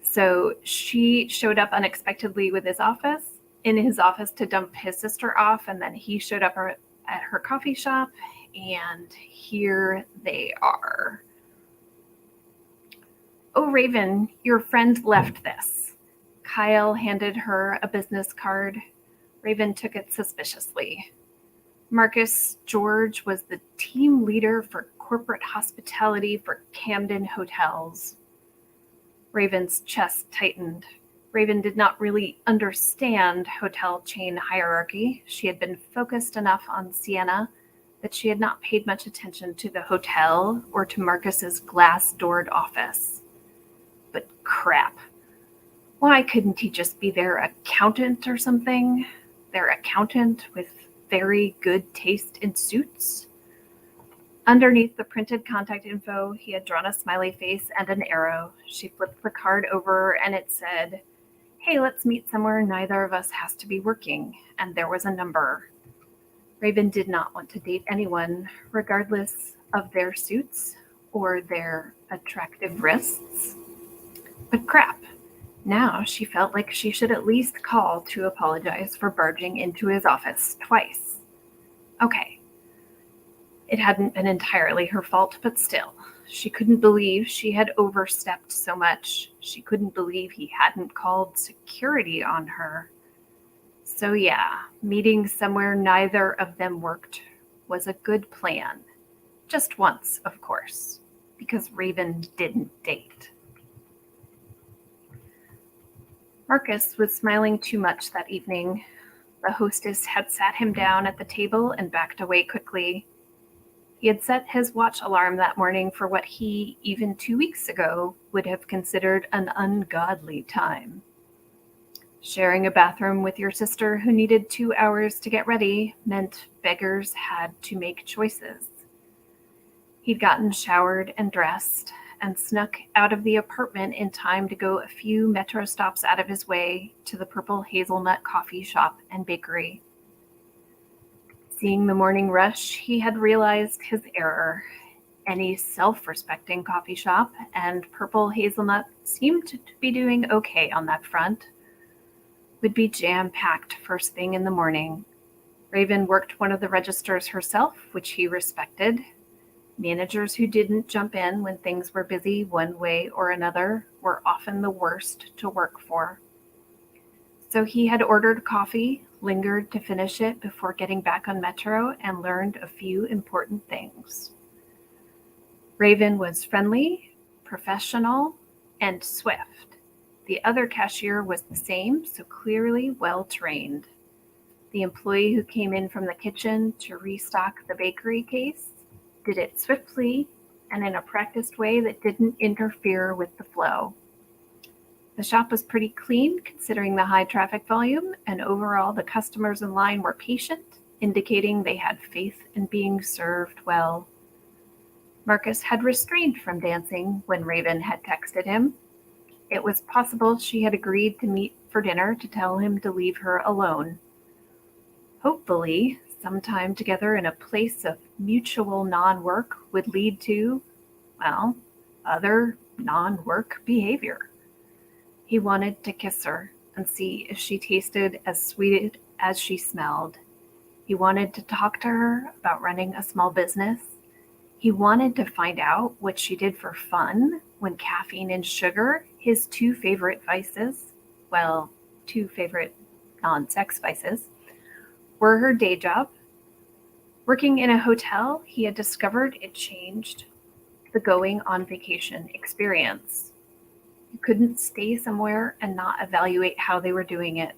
So she showed up unexpectedly in his office to dump his sister off, and then he showed up at her coffee shop, and here they are. "Oh, Raven, your friend left this." Kyle handed her a business card. Raven took it suspiciously. Marcus George was the team leader for corporate hospitality for Camden Hotels. Raven's chest tightened. Raven did not really understand hotel chain hierarchy. She had been focused enough on Sienna that she had not paid much attention to the hotel or to Marcus's glass-doored office. But crap. Why couldn't he just be their accountant or something? Their accountant with very good taste in suits? Underneath the printed contact info, he had drawn a smiley face and an arrow. She flipped the card over and it said, "Hey, let's meet somewhere neither of us has to be working." And there was a number. Raven did not want to date anyone, regardless of their suits or their attractive wrists. But crap. Now she felt like she should at least call to apologize for barging into his office twice. Okay. It hadn't been entirely her fault, but still, she couldn't believe she had overstepped so much. She couldn't believe he hadn't called security on her. So yeah, meeting somewhere neither of them worked was a good plan. Just once, of course, because Raven didn't date. Marcus was smiling too much that evening. The hostess had sat him down at the table and backed away quickly. He had set his watch alarm that morning for what he, even 2 weeks ago, would have considered an ungodly time. Sharing a bathroom with your sister who needed 2 hours to get ready meant beggars had to make choices. He'd gotten showered and dressed and snuck out of the apartment in time to go a few metro stops out of his way to the Purple Hazelnut coffee shop and bakery. Seeing the morning rush, he had realized his error. Any self-respecting coffee shop, and Purple Hazelnut seemed to be doing okay on that front, would be jam-packed first thing in the morning. Raven worked one of the registers herself, which he respected. Managers who didn't jump in when things were busy one way or another were often the worst to work for. So he had ordered coffee, lingered to finish it before getting back on Metro, and learned a few important things. Raven was friendly, professional, and swift. The other cashier was the same, so clearly well-trained. The employee who came in from the kitchen to restock the bakery case did it swiftly and in a practiced way that didn't interfere with the flow. The shop was pretty clean considering the high traffic volume, and overall the customers in line were patient, indicating they had faith in being served well. Marcus had restrained from dancing when Raven had texted him. It was possible she had agreed to meet for dinner to tell him to leave her alone. Hopefully, some time together in a place of mutual non-work would lead to, well, other non-work behavior. He wanted to kiss her and see if she tasted as sweet as she smelled. He wanted to talk to her about running a small business. He wanted to find out what she did for fun when caffeine and sugar, his two favorite vices, well, two favorite non-sex vices, were her day job. Working in a hotel, he had discovered it changed the going on vacation experience. You couldn't stay somewhere and not evaluate how they were doing it.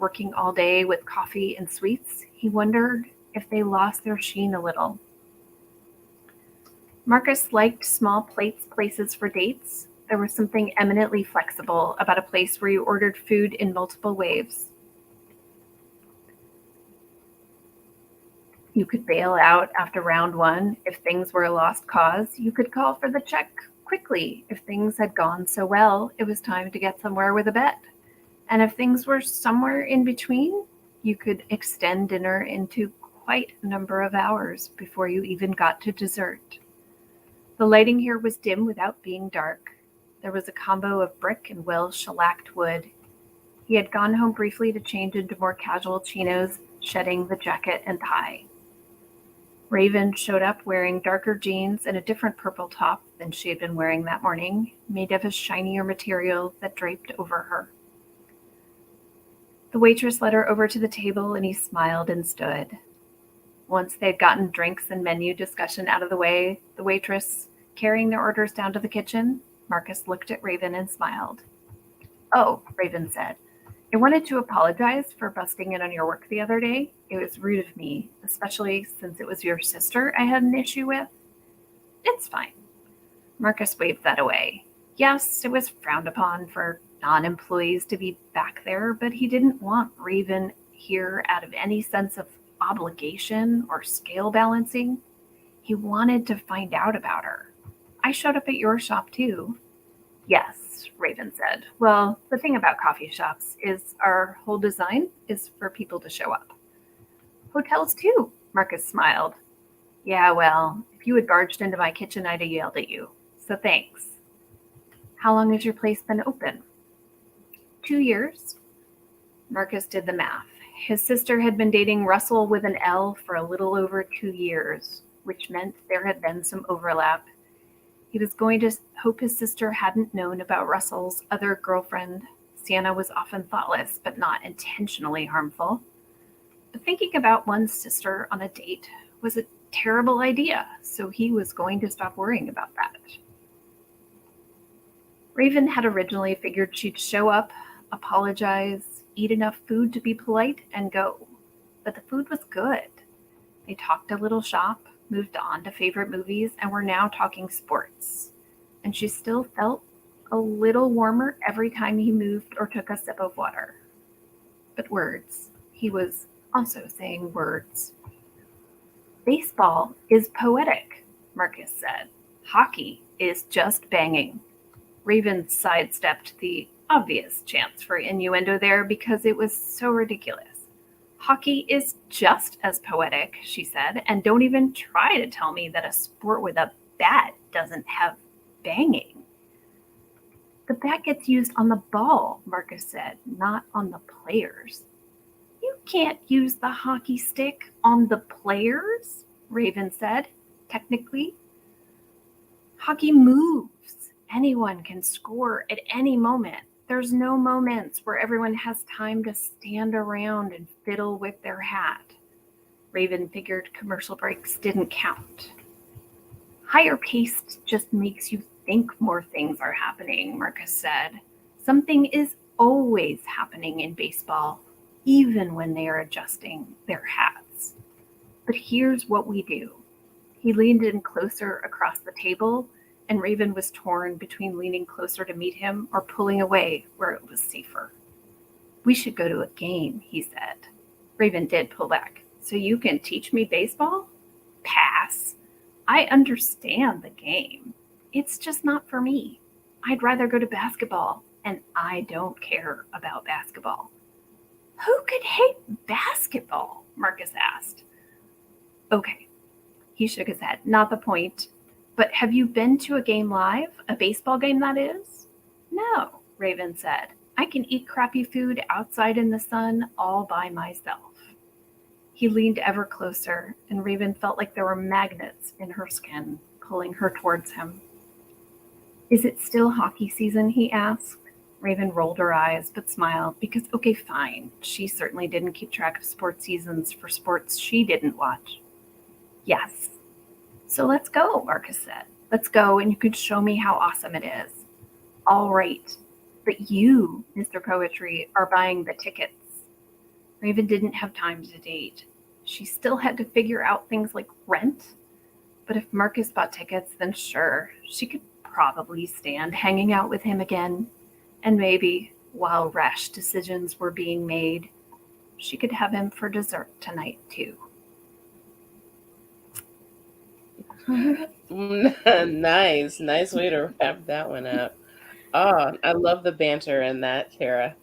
working all day with coffee and sweets, he wondered if they lost their sheen a little. Marcus liked small places for dates. There was something eminently flexible about a place where you ordered food in multiple waves. You could bail out after round one if things were a lost cause. You could call for the check quickly if things had gone so well it was time to get somewhere with a bet. And if things were somewhere in between, you could extend dinner into quite a number of hours before you even got to dessert. The lighting here was dim without being dark. There was a combo of brick and well-shellacked wood. He had gone home briefly to change into more casual chinos, shedding the jacket and tie. Raven showed up wearing darker jeans and a different purple top than she had been wearing that morning, made of a shinier material that draped over her. The waitress led her over to the table and he smiled and stood. Once they had gotten drinks and menu discussion out of the way, the waitress carrying their orders down to the kitchen, Marcus looked at Raven and smiled. "Oh," Raven said, "I wanted to apologize for busting in on your work the other day. It was rude of me, especially since it was your sister I had an issue with." "It's fine." Marcus waved that away. Yes, it was frowned upon for non-employees to be back there, but he didn't want Raven here out of any sense of obligation or scale balancing. He wanted to find out about her. "I showed up at your shop too." "Yes," Raven said. "Well, the thing about coffee shops is our whole design is for people to show up." "Hotels too," Marcus smiled. "Yeah, well, if you had barged into my kitchen, I'd have yelled at you. So thanks." "How long has your place been open?" 2 years. Marcus did the math. His sister had been dating Russell with an L for a little over 2 years, which meant there had been some overlap. He was going to hope his sister hadn't known about Russell's other girlfriend. Sienna was often thoughtless, but not intentionally harmful. But thinking about one's sister on a date was a terrible idea, so he was going to stop worrying about that. Raven had originally figured she'd show up, apologize, eat enough food to be polite, and go. But the food was good. They talked a little shop, moved on to favorite movies, and were now talking sports. And she still felt a little warmer every time he moved or took a sip of water. But words. He was also saying words. "Baseball is poetic," Marcus said. "Hockey is just banging." Raven sidestepped the obvious chance for innuendo there because it was so ridiculous. "Hockey is just as poetic," she said, "and don't even try to tell me that a sport with a bat doesn't have banging." "The bat gets used on the ball," Marcus said, "not on the players." "You can't use the hockey stick on the players," Raven said. "Technically, hockey moves. Anyone can score at any moment. There's no moments where everyone has time to stand around and fiddle with their hat." Raven figured commercial breaks didn't count. "Higher pace just makes you think more things are happening," Marcus said. "Something is always happening in baseball, even when they are adjusting their hats. But here's what we do." He leaned in closer across the table, and Raven was torn between leaning closer to meet him or pulling away where it was safer. "We should go to a game," he said. Raven did pull back. "So you can teach me baseball?" "Pass. I understand the game. It's just not for me. I'd rather go to basketball, and I don't care about basketball." "Who could hate basketball?" Marcus asked. "Okay." He shook his head. "Not the point. But have you been to a game live? A baseball game, that is?" "No," Raven said. "I can eat crappy food outside in the sun all by myself." He leaned ever closer, and Raven felt like there were magnets in her skin, pulling her towards him. "Is it still hockey season?" he asked. Raven rolled her eyes, but smiled, because, okay, fine. She certainly didn't keep track of sports seasons for sports she didn't watch. "Yes." "So let's go," Marcus said. "Let's go, and you can show me how awesome it is." "All right. But you, Mr. Poetry, are buying the tickets." Raven didn't have time to date. She still had to figure out things like rent. But if Marcus bought tickets, then sure, she could probably stand hanging out with him again. And maybe, while rash decisions were being made, she could have him for dessert tonight, too. Nice way to wrap that one up. Oh, I love the banter in that, Tara.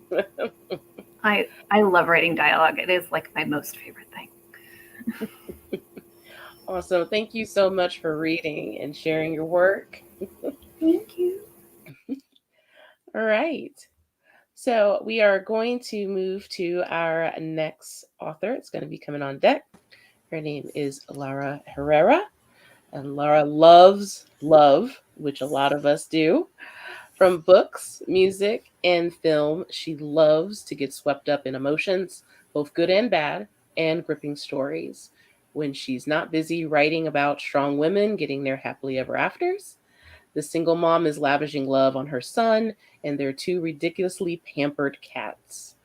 I love writing dialogue. It is like my most favorite thing. Awesome. Thank you so much for reading and sharing your work. Thank you. All right. So we are going to move to our next author. It's going to be coming on deck. Her name is Lara Herrera. And Lara loves love, which a lot of us do. From books, music, and film, she loves to get swept up in emotions, both good and bad, and gripping stories. When she's not busy writing about strong women getting their happily ever afters, the single mom is lavishing love on her son and their two ridiculously pampered cats.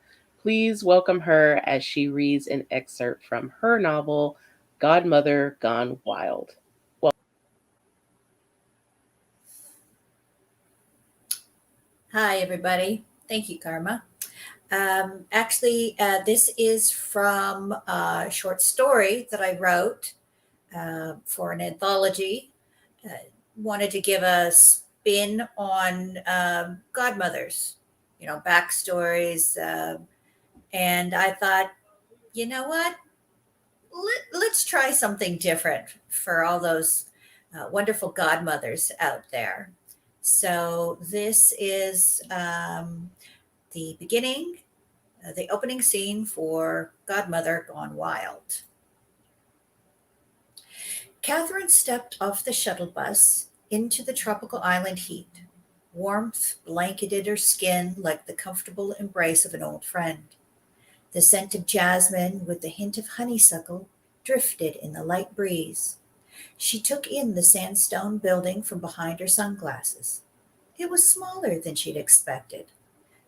Please welcome her as she reads an excerpt from her novel, Godmother Gone Wild. Hi, everybody. Thank you, Karma. This is from a short story that I wrote for an anthology. Wanted to give a spin on godmothers, backstories. And I thought, you know what? Let's try something different for all those wonderful godmothers out there. So this is the beginning, the opening scene for Godmother Gone Wild. Catherine stepped off the shuttle bus into the tropical island heat. Warmth blanketed her skin like the comfortable embrace of an old friend. The scent of jasmine with the hint of honeysuckle drifted in the light breeze. She took in the sandstone building from behind her sunglasses. It was smaller than she'd expected.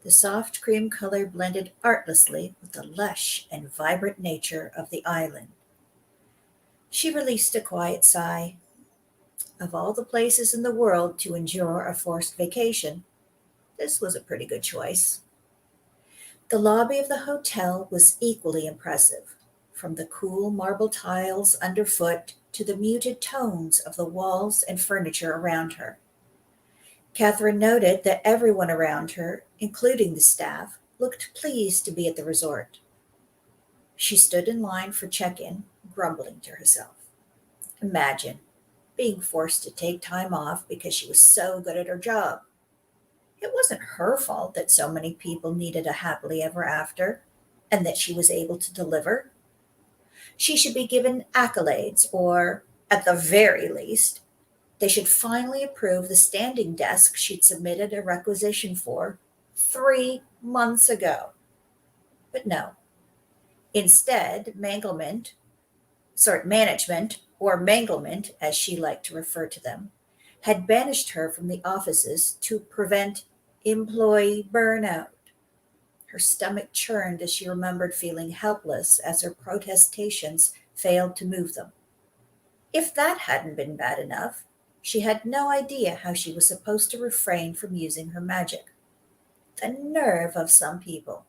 The soft cream color blended artlessly with the lush and vibrant nature of the island. She released a quiet sigh. Of all the places in the world to endure a forced vacation, this was a pretty good choice. The lobby of the hotel was equally impressive, from the cool marble tiles underfoot to the muted tones of the walls and furniture around her. Catherine noted that everyone around her, including the staff, looked pleased to be at the resort. She stood in line for check-in, grumbling to herself. Imagine being forced to take time off because she was so good at her job. It wasn't her fault that so many people needed a happily ever after, and that she was able to deliver. She should be given accolades, or, at the very least, they should finally approve the standing desk she'd submitted a requisition for 3 months ago. But no. Instead, management, or manglement, as she liked to refer to them, had banished her from the offices to prevent employee burnout. Her stomach churned as she remembered feeling helpless as her protestations failed to move them. If that hadn't been bad enough, she had no idea how she was supposed to refrain from using her magic. The nerve of some people.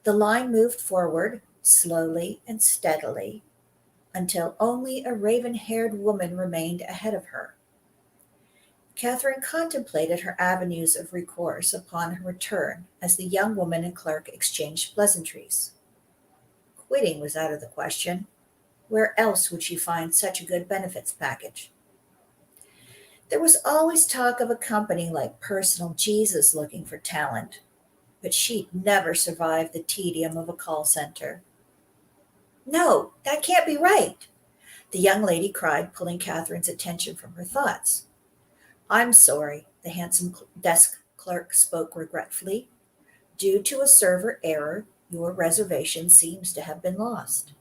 The line moved forward, slowly and steadily, until only a raven-haired woman remained ahead of her. Catherine contemplated her avenues of recourse upon her return as the young woman and clerk exchanged pleasantries. Quitting was out of the question. Where else would she find such a good benefits package? There was always talk of a company like Personal Jesus looking for talent, but she'd never survive the tedium of a call center. No, that can't be right, the young lady cried, pulling Catherine's attention from her thoughts. I'm sorry, the handsome desk clerk spoke regretfully. Due to a server error, your reservation seems to have been lost.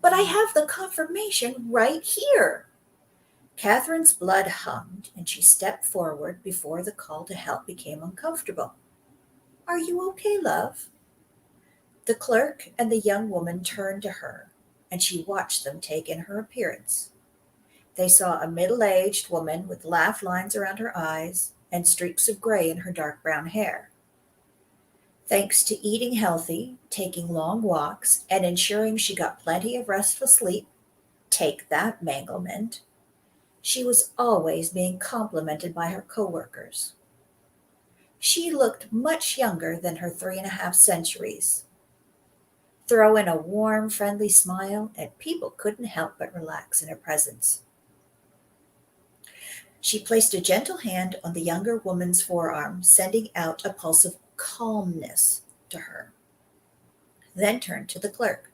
But I have the confirmation right here. Catherine's blood hummed, and she stepped forward before the call to help became uncomfortable. Are you okay, love? The clerk and the young woman turned to her, and she watched them take in her appearance. They saw a middle-aged woman with laugh lines around her eyes and streaks of gray in her dark brown hair. Thanks to eating healthy, taking long walks, and ensuring she got plenty of restful sleep, take that, Manglement, she was always being complimented by her coworkers. She looked much younger than her 3.5 centuries. Throw in a warm, friendly smile, and people couldn't help but relax in her presence. She placed a gentle hand on the younger woman's forearm, sending out a pulse of calmness to her, then turned to the clerk.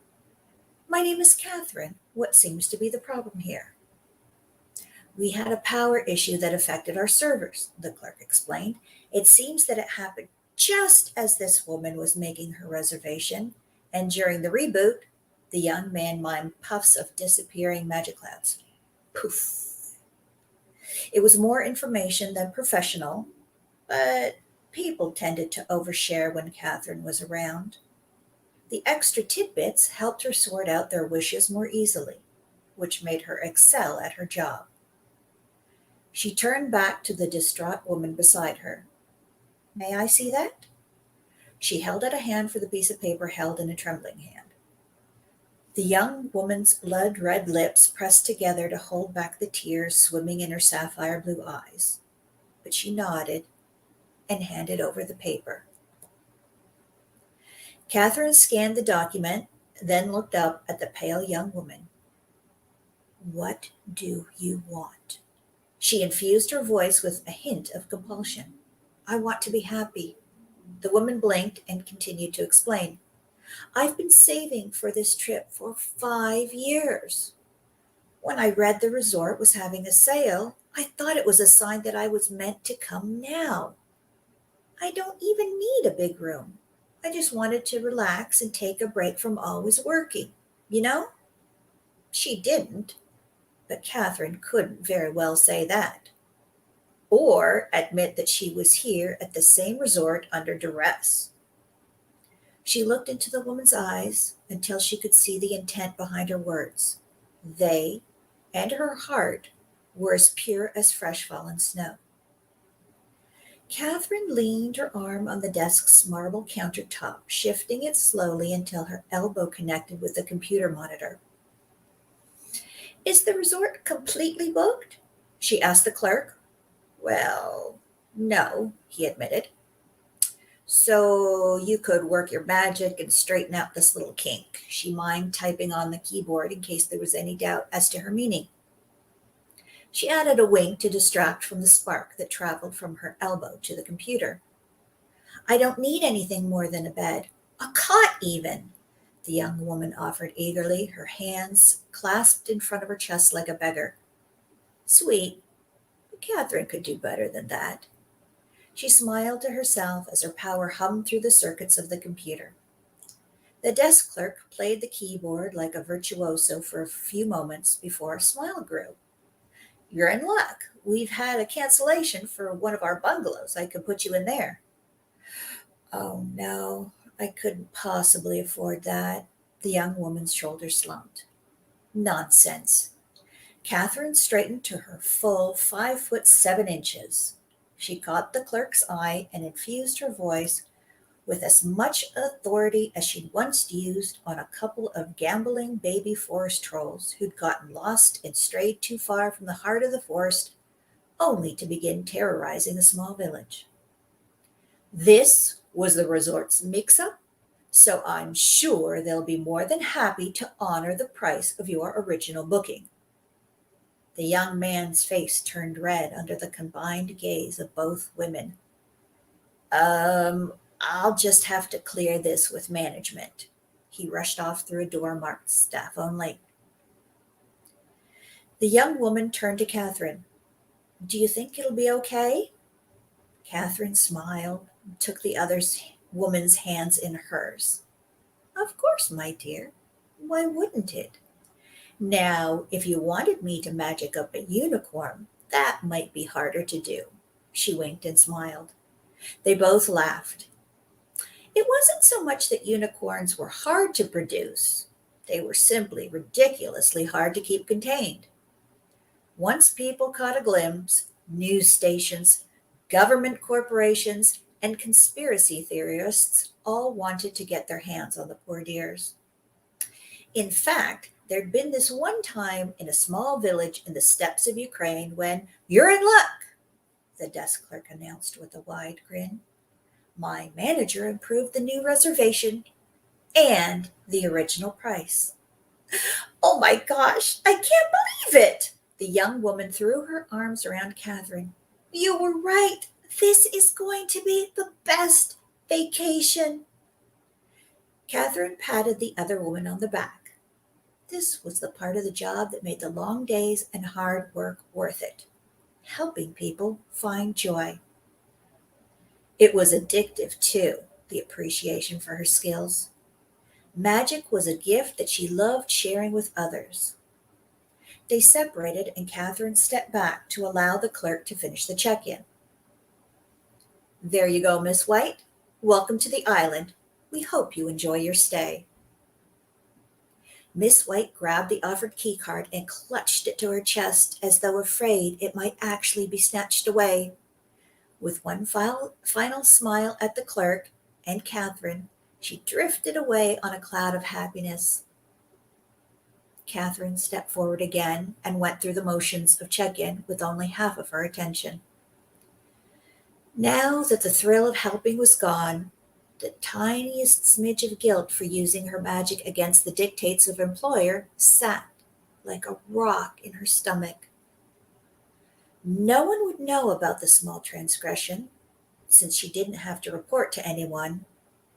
My name is Catherine. What seems to be the problem here? We had a power issue that affected our servers, the clerk explained. It seems that it happened just as this woman was making her reservation, and during the reboot, the young man mimed puffs of disappearing magic clouds. Poof. It was more information than professional, but people tended to overshare when Catherine was around. The extra tidbits helped her sort out their wishes more easily, which made her excel at her job. She turned back to the distraught woman beside her. May I see that? She held out a hand for the piece of paper held in a trembling hand. The young woman's blood-red lips pressed together to hold back the tears swimming in her sapphire blue eyes, but she nodded and handed over the paper. Catherine scanned the document, then looked up at the pale young woman. What do you want? She infused her voice with a hint of compulsion. I want to be happy. The woman blinked and continued to explain. I've been saving for this trip for 5 years. When I read the resort was having a sale, I thought it was a sign that I was meant to come now. I don't even need a big room. I just wanted to relax and take a break from always working, you know? She didn't, but Catherine couldn't very well say that, or admit that she was here at the same resort under duress. She looked into the woman's eyes until she could see the intent behind her words. They and her heart were as pure as fresh fallen snow. Catherine leaned her arm on the desk's marble countertop, shifting it slowly until her elbow connected with the computer monitor. Is the resort completely booked? She asked the clerk. Well, no, he admitted. So you could work your magic and straighten out this little kink. She mimed typing on the keyboard in case there was any doubt as to her meaning. She added a wink to distract from the spark that traveled from her elbow to the computer. I don't need anything more than a bed. A cot, even, the young woman offered eagerly, her hands clasped in front of her chest like a beggar. Sweet, but Catherine could do better than that. She smiled to herself as her power hummed through the circuits of the computer. The desk clerk played the keyboard like a virtuoso for a few moments before a smile grew. You're in luck. We've had a cancellation for one of our bungalows. I could put you in there. Oh, no, I couldn't possibly afford that. The young woman's shoulders slumped. Nonsense. Catherine straightened to her full 5'7". She caught the clerk's eye and infused her voice with as much authority as she'd once used on a couple of gambling baby forest trolls who'd gotten lost and strayed too far from the heart of the forest, only to begin terrorizing a small village. This was the resort's mix-up, so I'm sure they'll be more than happy to honor the price of your original booking. The young man's face turned red under the combined gaze of both women. I'll just have to clear this with management. He rushed off through a door marked staff only. The young woman turned to Catherine. Do you think it'll be okay? Catherine smiled and took the other woman's hands in hers. Of course, my dear. Why wouldn't it? Now, if you wanted me to magic up a unicorn, that might be harder to do. She winked and smiled. They both laughed. It wasn't so much that unicorns were hard to produce, they were simply ridiculously hard to keep contained. Once people caught a glimpse, news stations, government corporations, and conspiracy theorists all wanted to get their hands on the poor dears. In fact, there'd been this one time in a small village in the steppes of Ukraine when "You're in luck," the desk clerk announced with a wide grin. "My manager improved the new reservation and the original price." "Oh my gosh, I can't believe it!" The young woman threw her arms around Catherine. "You were right. This is going to be the best vacation." Catherine patted the other woman on the back. This was the part of the job that made the long days and hard work worth it, helping people find joy. It was addictive, too, the appreciation for her skills. Magic was a gift that she loved sharing with others. They separated, and Catherine stepped back to allow the clerk to finish the check in. "There you go, Miss White. Welcome to the island. We hope you enjoy your stay." Miss White grabbed the offered key card and clutched it to her chest as though afraid it might actually be snatched away. With one final smile at the clerk and Catherine, she drifted away on a cloud of happiness. Catherine stepped forward again and went through the motions of check-in with only half of her attention. Now that the thrill of helping was gone, the tiniest smidge of guilt for using her magic against the dictates of her employer sat like a rock in her stomach. No one would know about the small transgression, since she didn't have to report to anyone,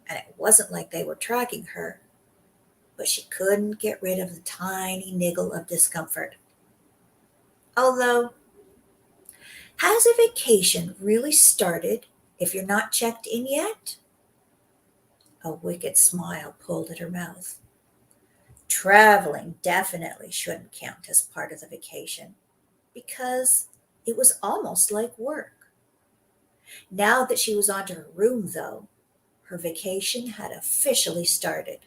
and it wasn't like they were tracking her, but she couldn't get rid of the tiny niggle of discomfort. Although, has a vacation really started if you're not checked in yet? A wicked smile pulled at her mouth. Traveling definitely shouldn't count as part of the vacation, because it was almost like work. Now that she was onto her room, though, her vacation had officially started.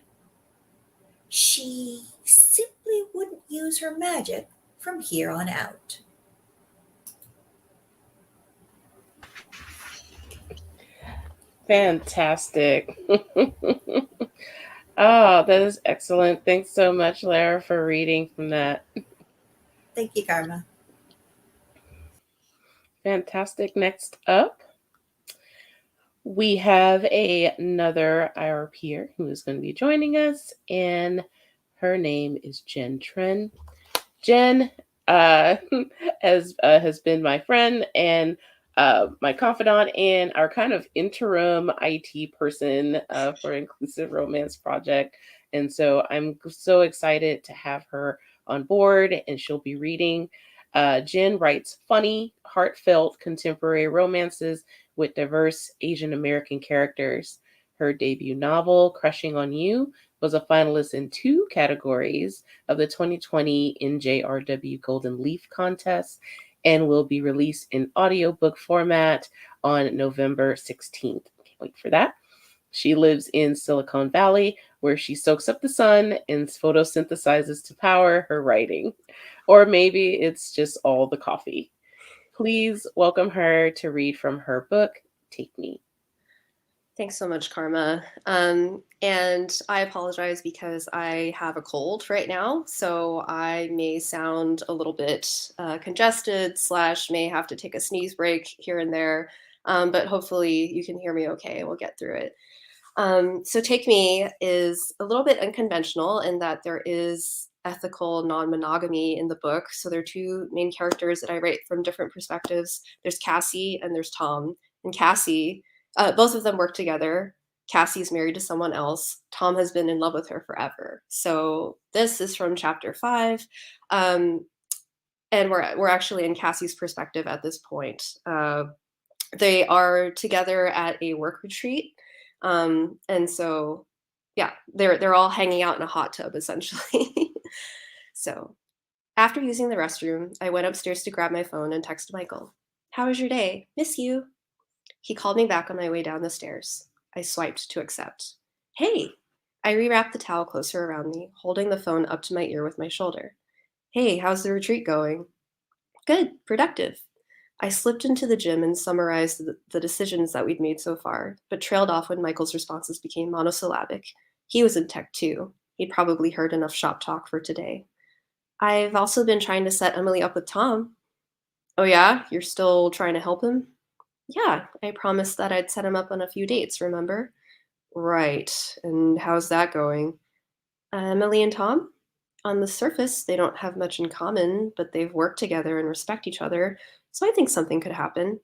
She simply wouldn't use her magic from here on out. Fantastic. Oh, that is excellent. Thanks so much, Lara, for reading from that. Thank you, Karma. Fantastic. Next up, we have another IRPer who is going to be joining us, and her name is Jen Tren. Jen has been my friend and my confidant and our kind of interim IT person for Inclusive Romance Project. And so I'm so excited to have her on board, and she'll be reading. Jen writes funny, heartfelt contemporary romances with diverse Asian American characters. Her debut novel, Crushing on You, was a finalist in 2 categories of the 2020 NJRW Golden Leaf Contest and will be released in audiobook format on November 16th. Can't wait for that. She lives in Silicon Valley, where she soaks up the sun and photosynthesizes to power her writing. Or maybe it's just all the coffee. Please welcome her to read from her book, Take Me. Thanks so much, Karma. And I apologize because I have a cold right now, so I may sound a little bit congested / may have to take a sneeze break here and there, but hopefully you can hear me okay. We'll get through it. So Take Me is a little bit unconventional in that there is ethical non-monogamy in the book. So there are 2 main characters that I write from different perspectives. There's Cassie and there's Tom. And Cassie, both of them work together. Cassie's married to someone else. Tom has been in love with her forever. So this is from chapter 5. And we're actually in Cassie's perspective at this point. They are together at a work retreat. And so, yeah, they're all hanging out in a hot tub essentially. So after using the restroom, I went upstairs to grab my phone and texted Michael. "How was your day? Miss you." He called me back on my way down the stairs. I swiped to accept. Hey! I rewrapped the towel closer around me, holding the phone up to my ear with my shoulder. Hey, how's the retreat going? Good, productive. I slipped into the gym and summarized the decisions that we'd made so far, but trailed off when Michael's responses became monosyllabic. He was in tech too. He'd probably heard enough shop talk for today. I've also been trying to set Emily up with Tom. Oh, yeah? You're still trying to help him? Yeah, I promised that I'd set him up on a few dates, remember? Right. And how's that going? Emily and Tom? On the surface, they don't have much in common, but they've worked together and respect each other, so I think something could happen.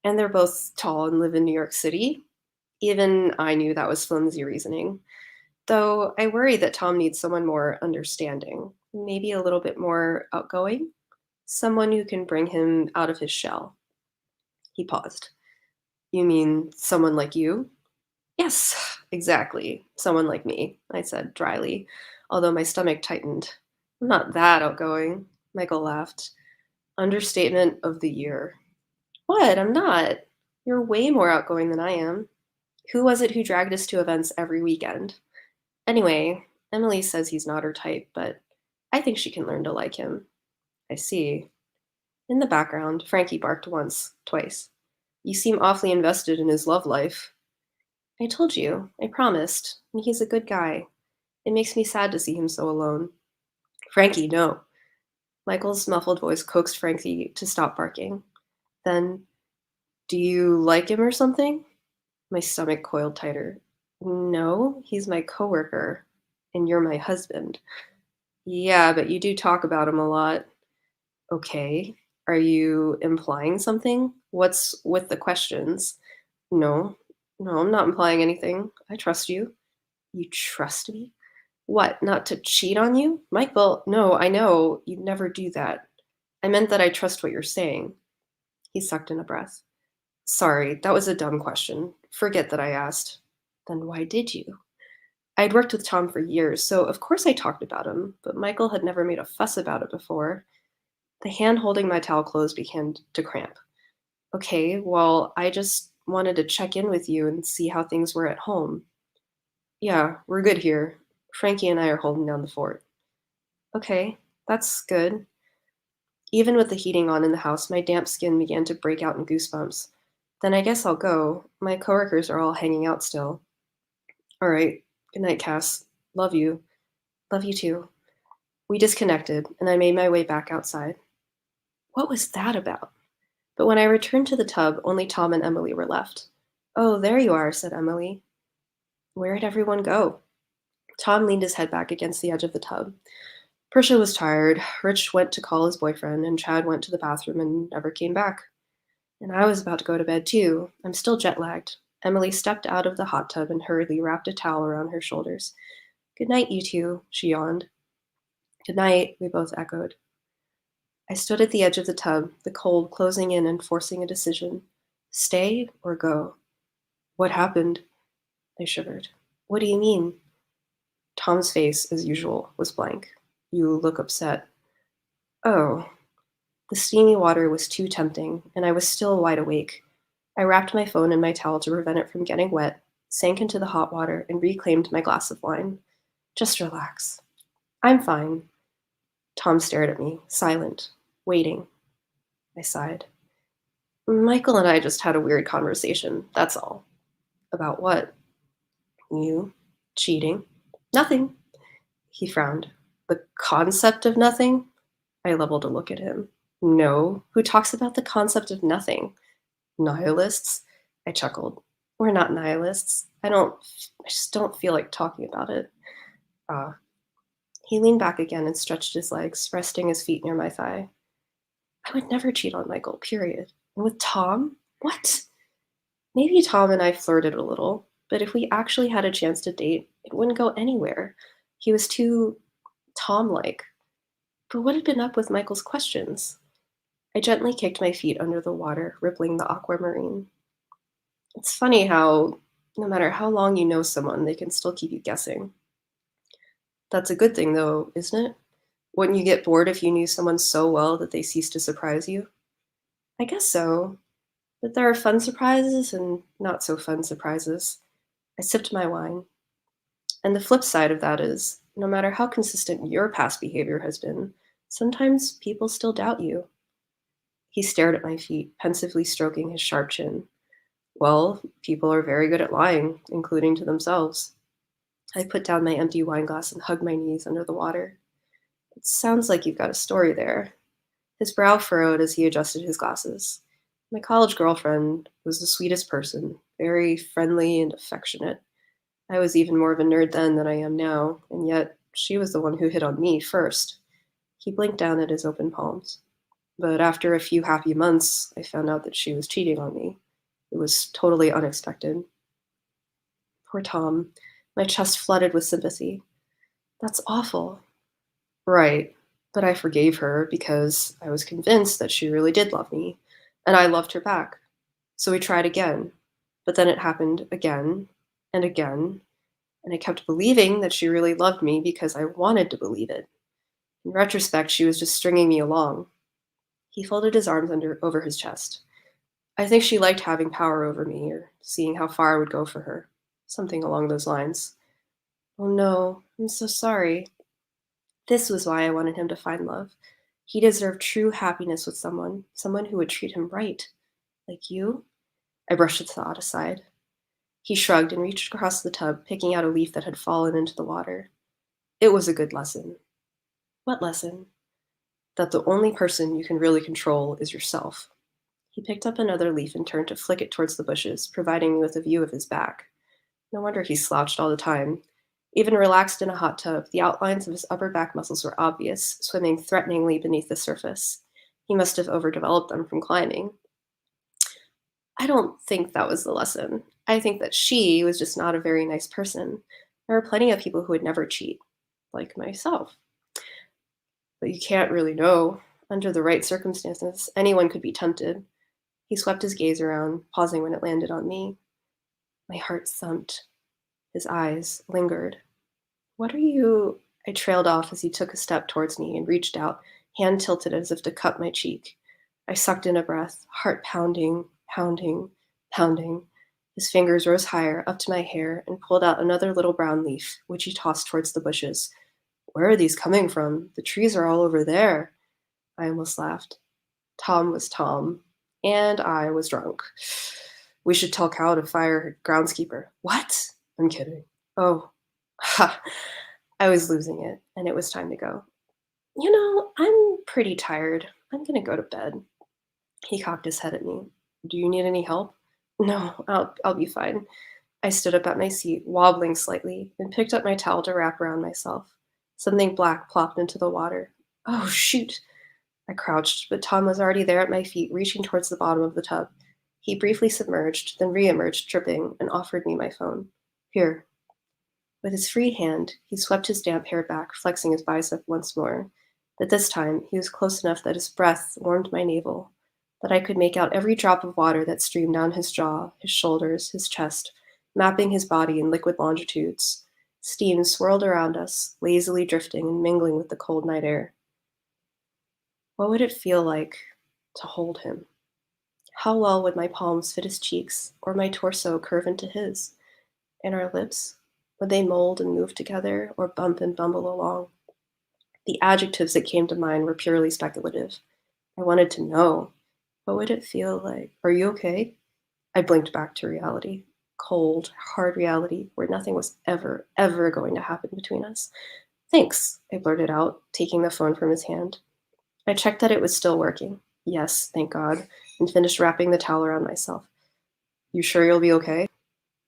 And they're both tall and live in New York City. Even I knew that was flimsy reasoning. Though I worry that Tom needs someone more understanding, maybe a little bit more outgoing, someone who can bring him out of his shell. He paused. You mean someone like you? Yes, exactly. Someone like me, I said dryly, although my stomach tightened. I'm not that outgoing, Michael laughed. Understatement of the year. What? I'm not. You're way more outgoing than I am. Who was it who dragged us to events every weekend? Anyway, Emily says he's not her type, but I think she can learn to like him. I see. In the background, Frankie barked once, twice. You seem awfully invested in his love life. I told you, I promised, and he's a good guy. It makes me sad to see him so alone. Frankie, no. Michael's muffled voice coaxed Frankie to stop barking. Then, do you like him or something? My stomach coiled tighter. No, he's my coworker, and you're my husband. Yeah, but you do talk about him a lot. Okay. Are you implying something? What's with the questions? No, no, I'm not implying anything. I trust you. You trust me? What, not to cheat on you? Michael, no, I know. You'd never do that. I meant that I trust what you're saying. He sucked in a breath. Sorry, that was a dumb question. Forget that I asked. Then why did you? I'd worked with Tom for years, so of course I talked about him, but Michael had never made a fuss about it before. The hand holding my towel clothes began to cramp. Okay, well, I just wanted to check in with you and see how things were at home. Yeah, we're good here. Frankie and I are holding down the fort. Okay, that's good. Even with the heating on in the house, my damp skin began to break out in goosebumps. Then I guess I'll go. My coworkers are all hanging out still. All right. Good night, Cass. Love you. Love you too. We disconnected, and I made my way back outside. What was that about? But when I returned to the tub, only Tom and Emily were left. Oh, there you are, said Emily. Where'd everyone go? Tom leaned his head back against the edge of the tub. Prisha was tired. Rich went to call his boyfriend, and Chad went to the bathroom and never came back. And I was about to go to bed too. I'm still jet lagged. Emily stepped out of the hot tub and hurriedly wrapped a towel around her shoulders. Good night, you two, she yawned. Good night, we both echoed. I stood at the edge of the tub, the cold closing in and forcing a decision. Stay or go? What happened? I shivered. What do you mean? Tom's face, as usual, was blank. You look upset. Oh. The steamy water was too tempting, and I was still wide awake. I wrapped my phone in my towel to prevent it from getting wet, sank into the hot water, and reclaimed my glass of wine. Just relax. I'm fine. Tom stared at me, silent, waiting. I sighed. Michael and I just had a weird conversation, that's all. About what? You? Cheating? Nothing. He frowned. The concept of nothing? I leveled a look at him. No, who talks about the concept of nothing? Nihilists? I chuckled. We're not nihilists. I just don't feel like talking about it. He leaned back again and stretched his legs, resting his feet near my thigh. I would never cheat on Michael, period. And with Tom? What? Maybe Tom and I flirted a little, but if we actually had a chance to date, it wouldn't go anywhere. He was too Tom-like. But what had been up with Michael's questions? I gently kicked my feet under the water, rippling the aquamarine. It's funny how, no matter how long you know someone, they can still keep you guessing. That's a good thing, though, isn't it? Wouldn't you get bored if you knew someone so well that they cease to surprise you? I guess so. But there are fun surprises and not so fun surprises. I sipped my wine. And the flip side of that is, no matter how consistent your past behavior has been, sometimes people still doubt you. He stared at my feet, pensively stroking his sharp chin. Well, people are very good at lying, including to themselves. I put down my empty wine glass and hugged my knees under the water. It sounds like you've got a story there. His brow furrowed as he adjusted his glasses. My college girlfriend was the sweetest person, very friendly and affectionate. I was even more of a nerd then than I am now, and yet she was the one who hit on me first. He blinked down at his open palms. But after a few happy months, I found out that she was cheating on me. It was totally unexpected. Poor Tom. My chest flooded with sympathy. That's awful. Right. But I forgave her because I was convinced that she really did love me, and I loved her back. So we tried again. But then it happened again and again, and I kept believing that she really loved me because I wanted to believe it. In retrospect, she was just stringing me along. He folded his arms over his chest. I think she liked having power over me or seeing how far I would go for her. Something along those lines. Oh no, I'm so sorry. This was why I wanted him to find love. He deserved true happiness with someone who would treat him right. Like you? I brushed the thought aside. He shrugged and reached across the tub, picking out a leaf that had fallen into the water. It was a good lesson. What lesson? That the only person you can really control is yourself. He picked up another leaf and turned to flick it towards the bushes, providing me with a view of his back. No wonder he slouched all the time. Even relaxed in a hot tub, the outlines of his upper back muscles were obvious, swimming threateningly beneath the surface. He must have overdeveloped them from climbing. I don't think that was the lesson. I think that she was just not a very nice person. There are plenty of people who would never cheat, like myself. But you can't really know. Under the right circumstances, anyone could be tempted. He swept his gaze around, pausing when it landed on me. My heart thumped. His eyes lingered. What are you? I trailed off as he took a step towards me and reached out, hand tilted as if to cup my cheek. I sucked in a breath, heart pounding, pounding, pounding. His fingers rose higher, up to my hair, and pulled out another little brown leaf, which he tossed towards the bushes. Where are these coming from? The trees are all over there. I almost laughed. Tom was Tom, and I was drunk. We should tell Cal to fire her groundskeeper. What? I'm kidding. Oh, ha. I was losing it, and it was time to go. You know, I'm pretty tired. I'm gonna go to bed. He cocked his head at me. Do you need any help? No, I'll be fine. I stood up at my seat, wobbling slightly, and picked up my towel to wrap around myself. Something black plopped into the water. Oh, shoot. I crouched, but Tom was already there at my feet, reaching towards the bottom of the tub. He briefly submerged, then re-emerged, dripping, and offered me my phone. Here. With his free hand, he swept his damp hair back, flexing his bicep once more. But this time, he was close enough that his breath warmed my navel, that I could make out every drop of water that streamed down his jaw, his shoulders, his chest, mapping his body in liquid longitudes. Steam swirled around us, lazily drifting and mingling with the cold night air. What would it feel like to hold him? How well would my palms fit his cheeks, or my torso curve into his? And our lips? Would they mold and move together, or bump and bumble along? The adjectives that came to mind were purely speculative. I wanted to know. What would it feel like? Are you okay? I blinked back to reality. Cold, hard reality, where nothing was ever, ever going to happen between us. Thanks, I blurted out, taking the phone from his hand. I checked that it was still working. Yes, thank God, and finished wrapping the towel around myself. You sure you'll be okay?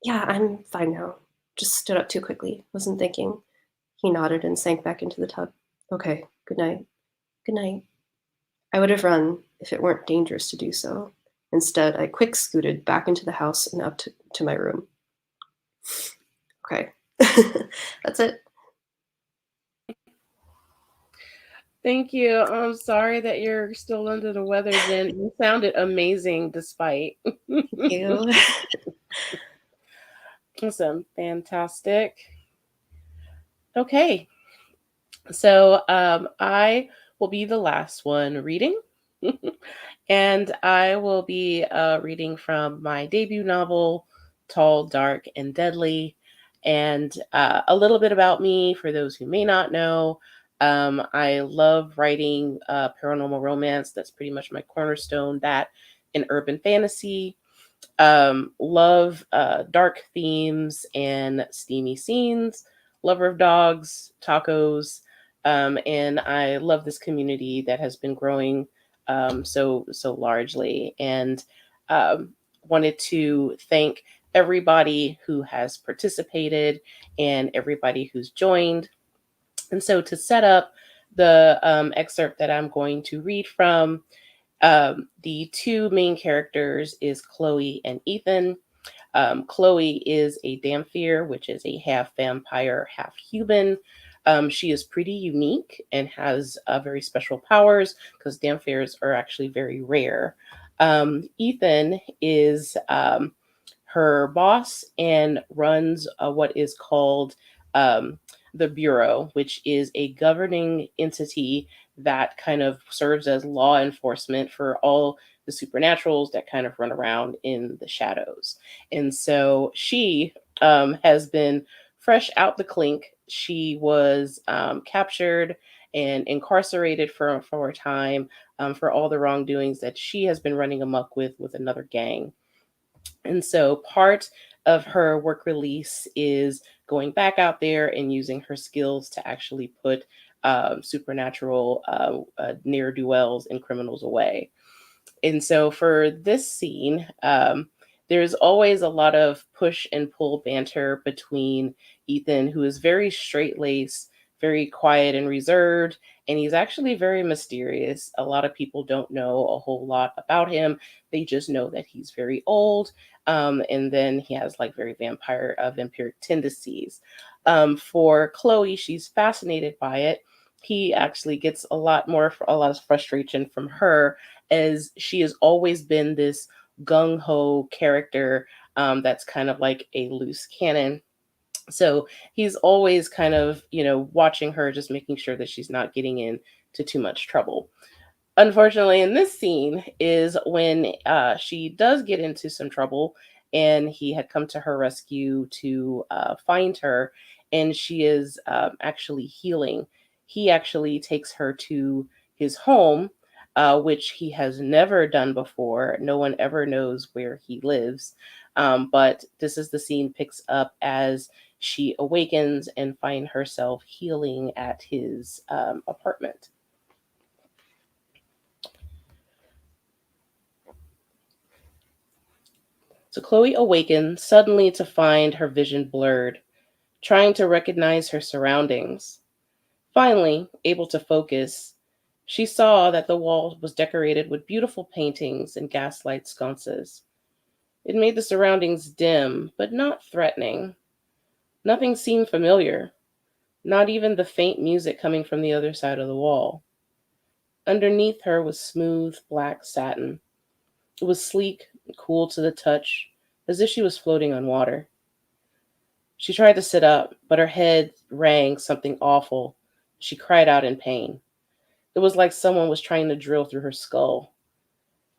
Yeah, I'm fine now. Just stood up too quickly. Wasn't thinking. He nodded and sank back into the tub. Okay, good night. Good night. I would have run if it weren't dangerous to do so. Instead, I quick scooted back into the house and up to my room. Okay, that's it. Thank you. I'm sorry that you're still under the weather, Jen. You sounded amazing despite. Thank you. Awesome. Fantastic. Okay. So I will be the last one reading. And I will be reading from my debut novel, tall, dark, and deadly. And a little bit about me for those who may not know. I love writing paranormal romance. That's pretty much my cornerstone. That and urban fantasy. Love dark themes and steamy scenes. Lover of dogs, tacos, and I love this community that has been growing so largely. And um, wanted to thank everybody who has participated and everybody who's joined. And so to set up the excerpt that I'm going to read from, the two main characters is Chloe and Ethan. Chloe is a Damphir, which is a half vampire, half human. She is pretty unique and has very special powers because Damphirs are actually very rare. Ethan is her boss and runs what is called um, the Bureau, which is a governing entity that kind of serves as law enforcement for all the supernaturals that kind of run around in the shadows. And so she has been fresh out the clink. She was captured and incarcerated for a time for all the wrongdoings that she has been running amok with another gang. And so part of her work release is going back out there and using her skills to actually put supernatural ne'er do wells and criminals away. And so for this scene, there's always a lot of push and pull banter between Ethan, who is very straight laced, very quiet and reserved, and he's actually very mysterious. A lot of people don't know a whole lot about him. They just know that he's very old, and then he has like very vampiric tendencies. For Chloe, she's fascinated by it. He actually gets a lot of frustration from her, as she has always been this gung ho character that's kind of like a loose cannon. So he's always kind of, watching her, just making sure that she's not getting into too much trouble. Unfortunately, in this scene is when she does get into some trouble, and he had come to her rescue to find her, and she is actually healing. He actually takes her to his home, which he has never done before. No one ever knows where he lives. But this is the scene picks up as she awakens and find herself healing at his apartment. So Chloe awakens suddenly to find her vision blurred, trying to recognize her surroundings. Finally, able to focus, she saw that the wall was decorated with beautiful paintings and gaslight sconces. It made the surroundings dim, but not threatening. Nothing seemed familiar, not even the faint music coming from the other side of the wall. Underneath her was smooth black satin. It was sleek and cool to the touch, as if she was floating on water. She tried to sit up, but her head rang something awful. She cried out in pain. It was like someone was trying to drill through her skull.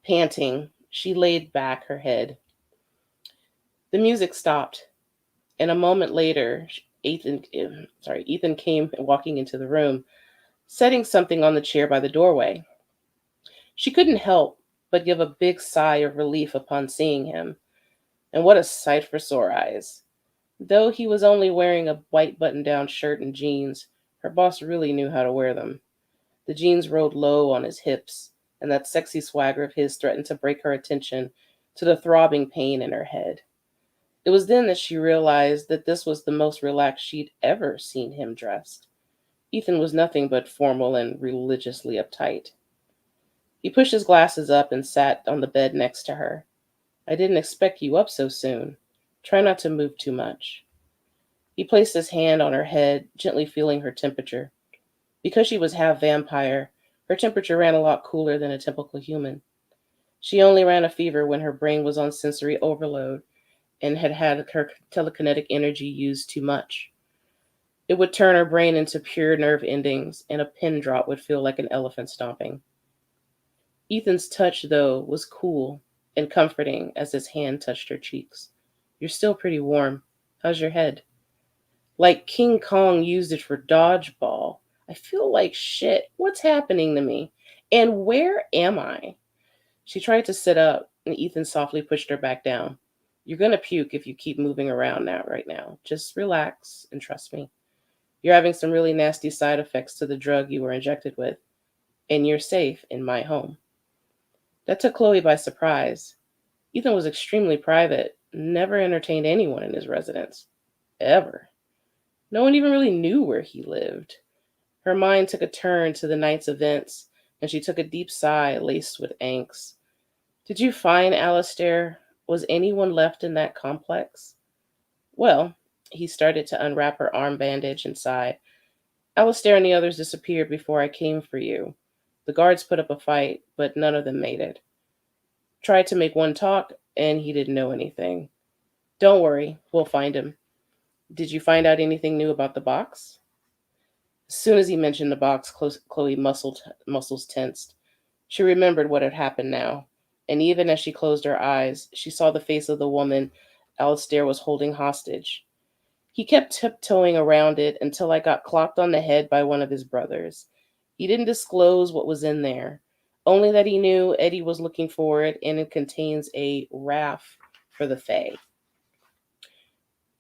Panting, she laid back her head. The music stopped, and a moment later, Ethan came walking into the room, setting something on the chair by the doorway. She couldn't help but give a big sigh of relief upon seeing him, and what a sight for sore eyes. Though he was only wearing a white button-down shirt and jeans, her boss really knew how to wear them. The jeans rode low on his hips, and that sexy swagger of his threatened to break her attention to the throbbing pain in her head. It was then that she realized that this was the most relaxed she'd ever seen him dressed. Ethan was nothing but formal and religiously uptight. He pushed his glasses up and sat on the bed next to her. "I didn't expect you up so soon. Try not to move too much." He placed his hand on her head, gently feeling her temperature. Because she was half vampire, her temperature ran a lot cooler than a typical human. She only ran a fever when her brain was on sensory overload and had her telekinetic energy used too much. It would turn her brain into pure nerve endings, and a pin drop would feel like an elephant stomping. Ethan's touch, though, was cool and comforting as his hand touched her cheeks. You're still pretty warm. How's your head? Like King Kong used it for dodgeball. I feel like shit. What's happening to me? And where am I? She tried to sit up, and Ethan softly pushed her back down. You're gonna puke if you keep moving around right now. Just relax and trust me. You're having some really nasty side effects to the drug you were injected with, and you're safe in my home. That took Chloe by surprise. Ethan was extremely private, never entertained anyone in his residence. Ever. No one even really knew where he lived. Her mind took a turn to the night's events, and she took a deep sigh laced with angst. Did you find Alistair? Was anyone left in that complex? Well, he started to unwrap her arm bandage and sighed. Alistair and the others disappeared before I came for you. The guards put up a fight, but none of them made it. Tried to make one talk, and he didn't know anything. Don't worry, we'll find him. Did you find out anything new about the box? As soon as he mentioned the box, Chloe muscles tensed. She remembered what had happened now, and even as she closed her eyes, she saw the face of the woman Alistair was holding hostage. He kept tiptoeing around it until I got clocked on the head by one of his brothers. He didn't disclose what was in there, only that he knew Eddie was looking for it, and it contains a raff for the Fae.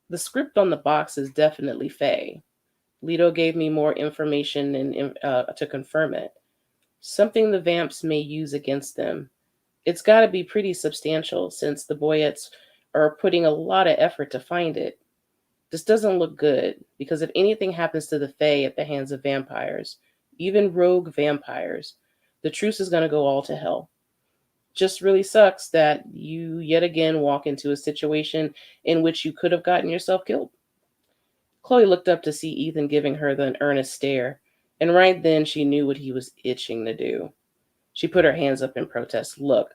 The script on the box is definitely Fae. Leto gave me more information to confirm it. Something the vamps may use against them. It's got to be pretty substantial since the Boyettes are putting a lot of effort to find it. This doesn't look good, because if anything happens to the Fae at the hands of vampires, even rogue vampires, the truce is going to go all to hell. Just really sucks that you yet again walk into a situation in which you could have gotten yourself killed. Chloe looked up to see Ethan giving her the earnest stare, and right then she knew what he was itching to do. She put her hands up in protest. Look,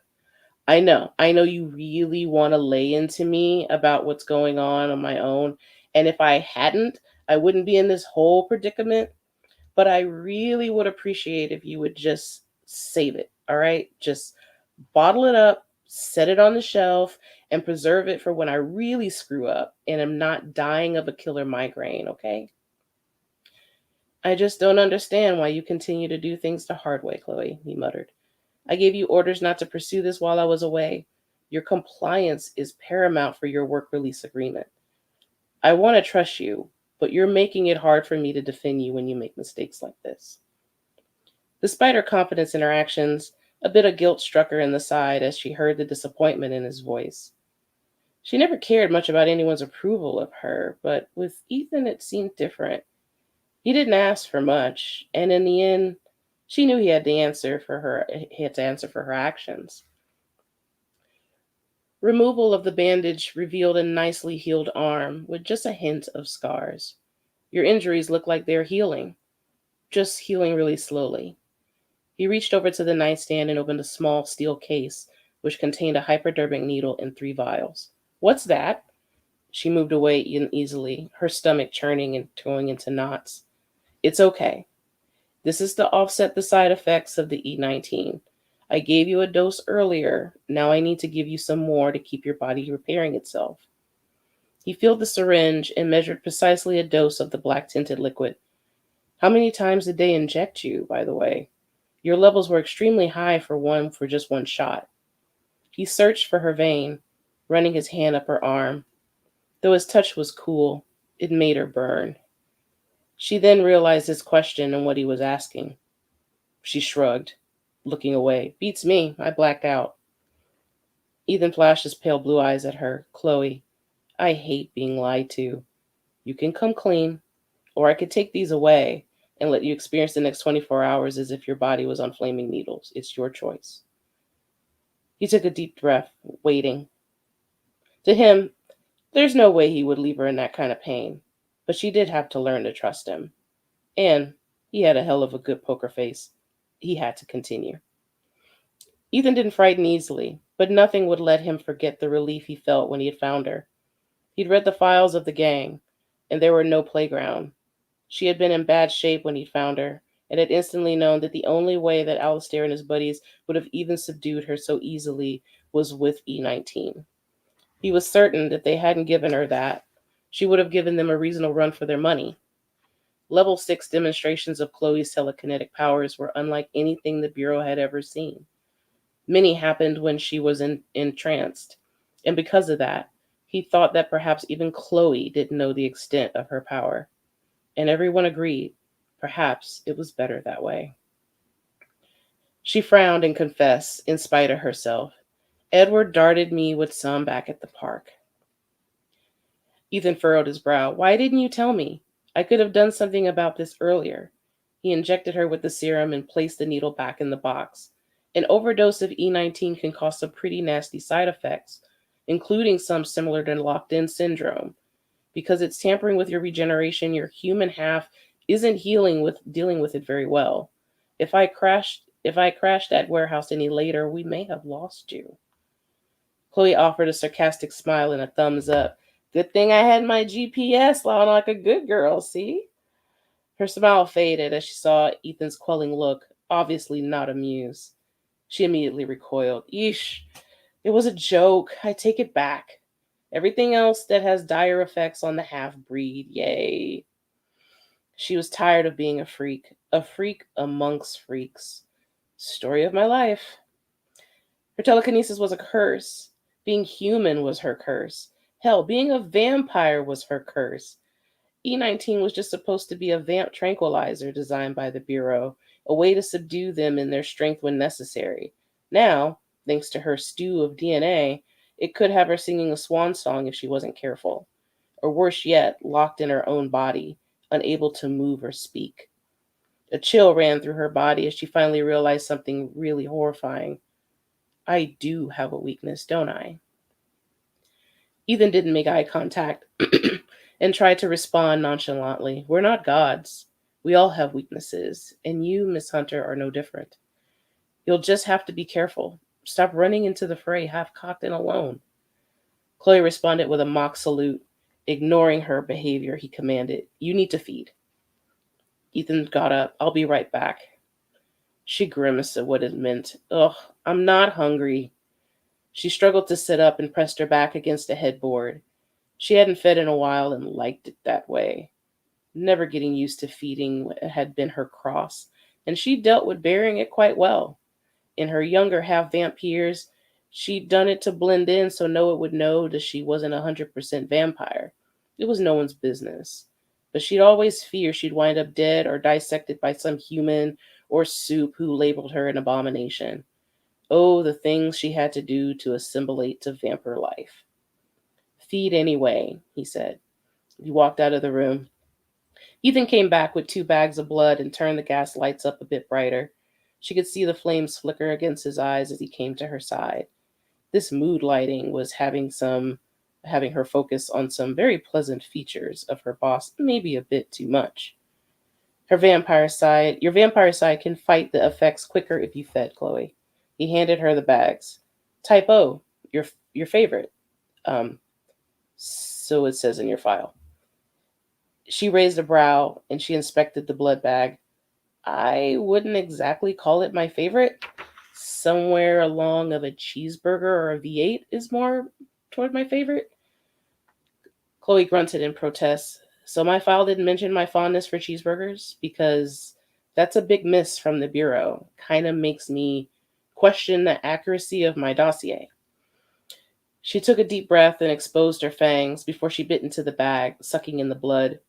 I know you really want to lay into me about what's going on my own, and if I hadn't, I wouldn't be in this whole predicament, but I really would appreciate if you would just save it, all right? Just bottle it up, set it on the shelf, and preserve it for when I really screw up and am not dying of a killer migraine, okay? I just don't understand why you continue to do things the hard way, Chloe, he muttered. I gave you orders not to pursue this while I was away. Your compliance is paramount for your work release agreement. I want to trust you, but you're making it hard for me to defend you when you make mistakes like this. Despite her confidence in her actions, a bit of guilt struck her in the side as she heard the disappointment in his voice. She never cared much about anyone's approval of her, but with Ethan it seemed different. He didn't ask for much, and in the end, she knew he had to answer for her actions. Removal of the bandage revealed a nicely healed arm with just a hint of scars. Your injuries look like they're healing, just healing really slowly. He reached over to the nightstand and opened a small steel case, which contained a hypodermic needle and 3 vials. What's that? She moved away uneasily, her stomach churning and going into knots. It's okay. This is to offset the side effects of the E19. I gave you a dose earlier. Now I need to give you some more to keep your body repairing itself. He filled the syringe and measured precisely a dose of the black-tinted liquid. How many times did they inject you, by the way? Your levels were extremely high for just one shot. He searched for her vein, running his hand up her arm. Though his touch was cool, it made her burn. She then realized his question and what he was asking. She shrugged, looking away. Beats me. I blacked out. Ethan flashed his pale blue eyes at her. Chloe, I hate being lied to. You can come clean, or I could take these away and let you experience the next 24 hours as if your body was on flaming needles. It's your choice. He took a deep breath, waiting. To him, there's no way he would leave her in that kind of pain, but she did have to learn to trust him. And he had a hell of a good poker face. He had to continue. Ethan didn't frighten easily, but nothing would let him forget the relief he felt when he had found her. He'd read the files of the gang, and there were no playground. She had been in bad shape when he found her, and had instantly known that the only way that Alistair and his buddies would have even subdued her so easily was with E19. He was certain that they hadn't given her that, she would have given them a reasonable run for their money. Level 6 demonstrations of Chloe's telekinetic powers were unlike anything the Bureau had ever seen. Many happened when she was entranced, and because of that, he thought that perhaps even Chloe didn't know the extent of her power. And everyone agreed, perhaps it was better that way. She frowned and confessed, in spite of herself. Edward darted me with some back at the park. Ethan furrowed his brow. Why didn't you tell me? I could have done something about this earlier. He injected her with the serum and placed the needle back in the box. An overdose of E19 can cause some pretty nasty side effects, including some similar to locked-in syndrome. Because it's tampering with your regeneration, your human half isn't dealing with it very well. If I crashed that warehouse any later, we may have lost you. Chloe offered a sarcastic smile and a thumbs up. Good thing I had my GPS on like a good girl, see? Her smile faded as she saw Ethan's quelling look, obviously not amused. She immediately recoiled. Yeesh, it was a joke. I take it back. Everything else that has dire effects on the half-breed, yay. She was tired of being a freak amongst freaks. Story of my life. Her telekinesis was a curse. Being human was her curse. Hell, being a vampire was her curse. E19 was just supposed to be a vamp tranquilizer designed by the Bureau, a way to subdue them in their strength when necessary. Now, thanks to her stew of DNA, it could have her singing a swan song if she wasn't careful. Or worse yet, locked in her own body, unable to move or speak. A chill ran through her body as she finally realized something really horrifying. I do have a weakness, don't I? Ethan didn't make eye contact and tried to respond nonchalantly. We're not gods. We all have weaknesses, and you, Miss Hunter, are no different. You'll just have to be careful. Stop running into the fray half-cocked and alone. Chloe responded with a mock salute. Ignoring her behavior, he commanded, You need to feed. Ethan got up. I'll be right back. She grimaced at what it meant. Ugh, I'm not hungry. She struggled to sit up and pressed her back against a headboard. She hadn't fed in a while and liked it that way. Never getting used to feeding had been her cross, and she dealt with bearing it quite well. In her younger half-vamp years, she'd done it to blend in so Noah would know that she wasn't 100% vampire. It was no one's business. But she'd always fear she'd wind up dead or dissected by some human or soup who labeled her an abomination. Oh, the things she had to do to assimilate to vampire life. Feed anyway, he said. He walked out of the room. Ethan came back with 2 bags of blood and turned the gas lights up a bit brighter. She could see the flames flicker against his eyes as he came to her side. This mood lighting was having her focus on some very pleasant features of her boss, maybe a bit too much. Your vampire side can fight the effects quicker if you fed, Chloe. He handed her the bags. Type O, your favorite. So it says in your file. She raised a brow and she inspected the blood bag. I wouldn't exactly call it my favorite. Somewhere along of a cheeseburger or a V8 is more toward my favorite. Chloe grunted in protest. So my file didn't mention my fondness for cheeseburgers? Because that's a big miss from the Bureau. Kind of makes me question the accuracy of my dossier. She took a deep breath and exposed her fangs before she bit into the bag, sucking in the blood.